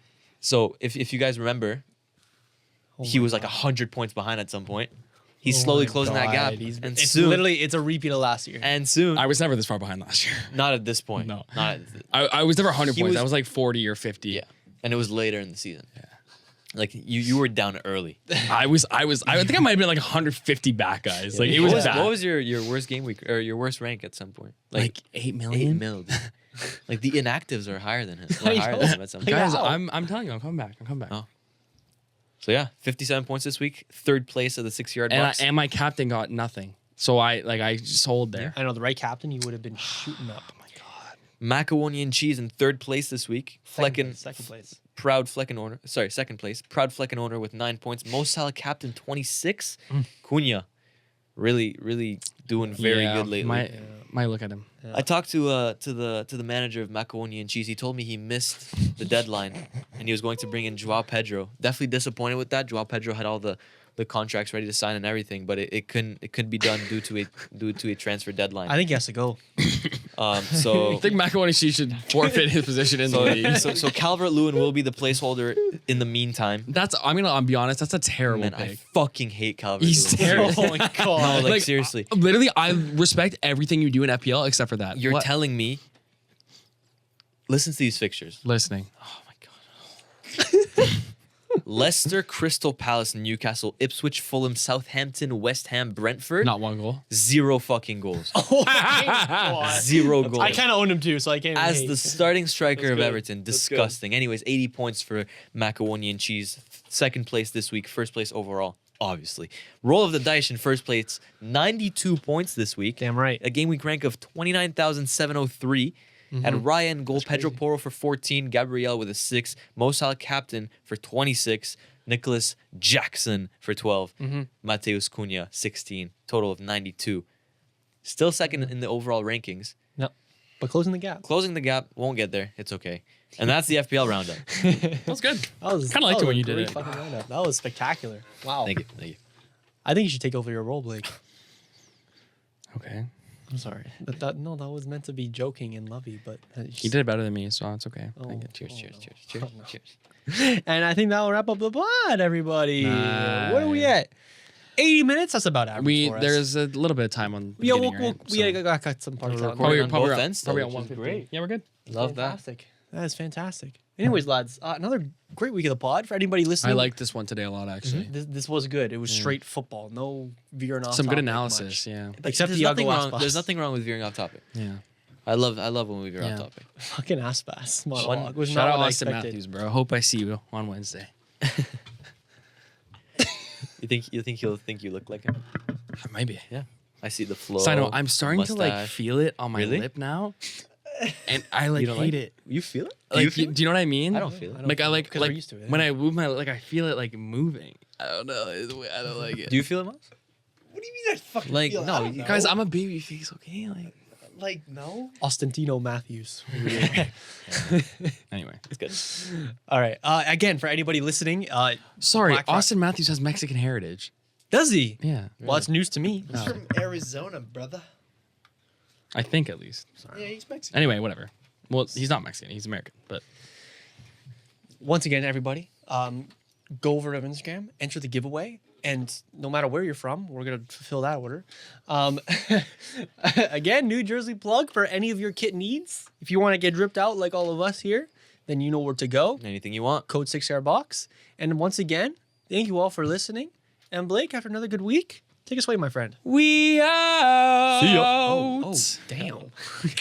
So if you guys remember, he was like 100 points behind at some point. He's Oh slowly my closing that gap. God, And it's soon, literally it's a repeat of last year. and soon, I was never this far behind last year. not at this point. No. Not at, I was never 100 He points. was- I was like 40 or 50. yeah. And it was later in the season. Yeah. Like you were down early. I think I might have been like 150 back, guys. Like, it what was bad. What was your worst game week or your worst rank at some point? like 8 8 million? mil. Dude. Like the inactives are higher than him. I Higher know. than him at some point. Guys, Wow. I'm telling you, I'm coming back. Oh. So yeah, 57 points this week. 3rd place of the 6-yard And, box. and my captain got nothing. So I just hold there. I know the right captain, you would have been shooting up. Macaroni and cheese in 3rd place this week. Flecken, Second place. proud Flecken owner. Sorry, 2nd place. Proud Flecken owner with 9 points. Mo Salah captain 26. Cunha, really doing very Yeah, good lately. Might look at him. I talked to the manager of Macaroni and Cheese. He told me he missed the deadline and he was going to bring in Joao Pedro. Definitely disappointed with that. Joao Pedro had all the contracts ready to sign and everything, but it couldn't be done due to a transfer deadline. I think he has to go. So I think Macaroni should forfeit his position in the league. so Calvert-Lewin will be the placeholder in the meantime. I'll be honest, that's a terrible Man, I pick. fucking hate Calvert-Lewin. He's terrible. Oh my god. No, like seriously. Literally, I respect everything you do in FPL except for that. You're What? telling me. Listen to these fixtures. Listening. Oh my god. Leicester, Crystal Palace, Newcastle, Ipswich, Fulham, Southampton, West Ham, Brentford. Not one goal. 0 fucking goals. Oh my god. 0 goals. I kind of own him too, so I can't. As hate. the starting striker That's of good. Everton, That's good. disgusting. Anyways, 80 points for Macaroni and Cheese. 2nd place this week, 1st place overall, obviously. Roll of the dice in 1st place, 92 points this week. Damn right. A game week rank of 29,703. At Ryan goal, Pedro Porro for 14, Gabriel with a 6, Mo Salah captain for 26, Nicholas Jackson for 12, Mateus Cunha 16, total of 92. Still 2nd in the overall rankings. No, but closing the gap. Closing the gap, won't get there. It's okay. And that's the FPL roundup. That's good. That was Kinda liked that it when was you a did great it. fucking roundup. That was spectacular. Wow. Thank you. Thank you. I think you should take over your role, Blake. Okay. I'm sorry. That was meant to be joking and lovey, but He did it better than me, so it's okay. Oh. Thank you. Cheers, Oh, cheers, no. cheers, cheers, Oh, no. cheers. And I think that will wrap up the pod, everybody. What are we at? 80 minutes. That's about average. for us. There's a little bit of time on. The Yeah, beginning, we'll right? we So- gotta cut some parts We're out. recording Probably, on both ends still, probably on which is 150. great. Yeah, we're good. Love that. Fantastic. That is fantastic. Anyways, lads, another great week of the pod for anybody listening. I liked this one today a lot, actually. This was good. It was straight football. No veering off. Some good topic analysis. much. Yeah. Except there's the nothing Iago wrong. Aspas. There's nothing wrong with veering off topic. Yeah. I love when we veer Yeah. off topic. Fucking Aspas monologue was Shout not out what I Austin expected. Matthews, bro. Hope I see you on Wednesday. You think he'll think you look like him? Maybe. Yeah. I see the flow. So I know I'm starting to like mustache. feel it on my Really? lip now, and I like You don't hate like it. You feel it? Like, do you know what I mean? I don't feel it. Like I like 'cause we're like used to it, when yeah. I move my I feel it like moving. I don't know. I don't like it. Do you feel it, Miles? What do you mean I fucking Like, feel? no, I don't you- know. Guys, I'm a baby face. Okay, like no. Austintino Matthews. anyway. It's good. All right. Again, for anybody listening, Sorry, Black Fri- Austin Matthews has Mexican heritage. does he? Yeah, Well, that's news to me. He's from Arizona, brother. I think at least. Yeah, he's Mexican. Anyway, whatever. Well, he's not Mexican. He's American. But Once again, everybody, go over to Instagram, enter the giveaway, and no matter where you're from, we're gonna fulfill that order. Again, New Jersey plug for any of your kit needs. If you want to get dripped out like all of us here, then you know where to go. Anything you want. Code 6ixYardBox. And once again, thank you all for listening. And Blake, after another good week, take us away, my friend. we out. Oh, damn.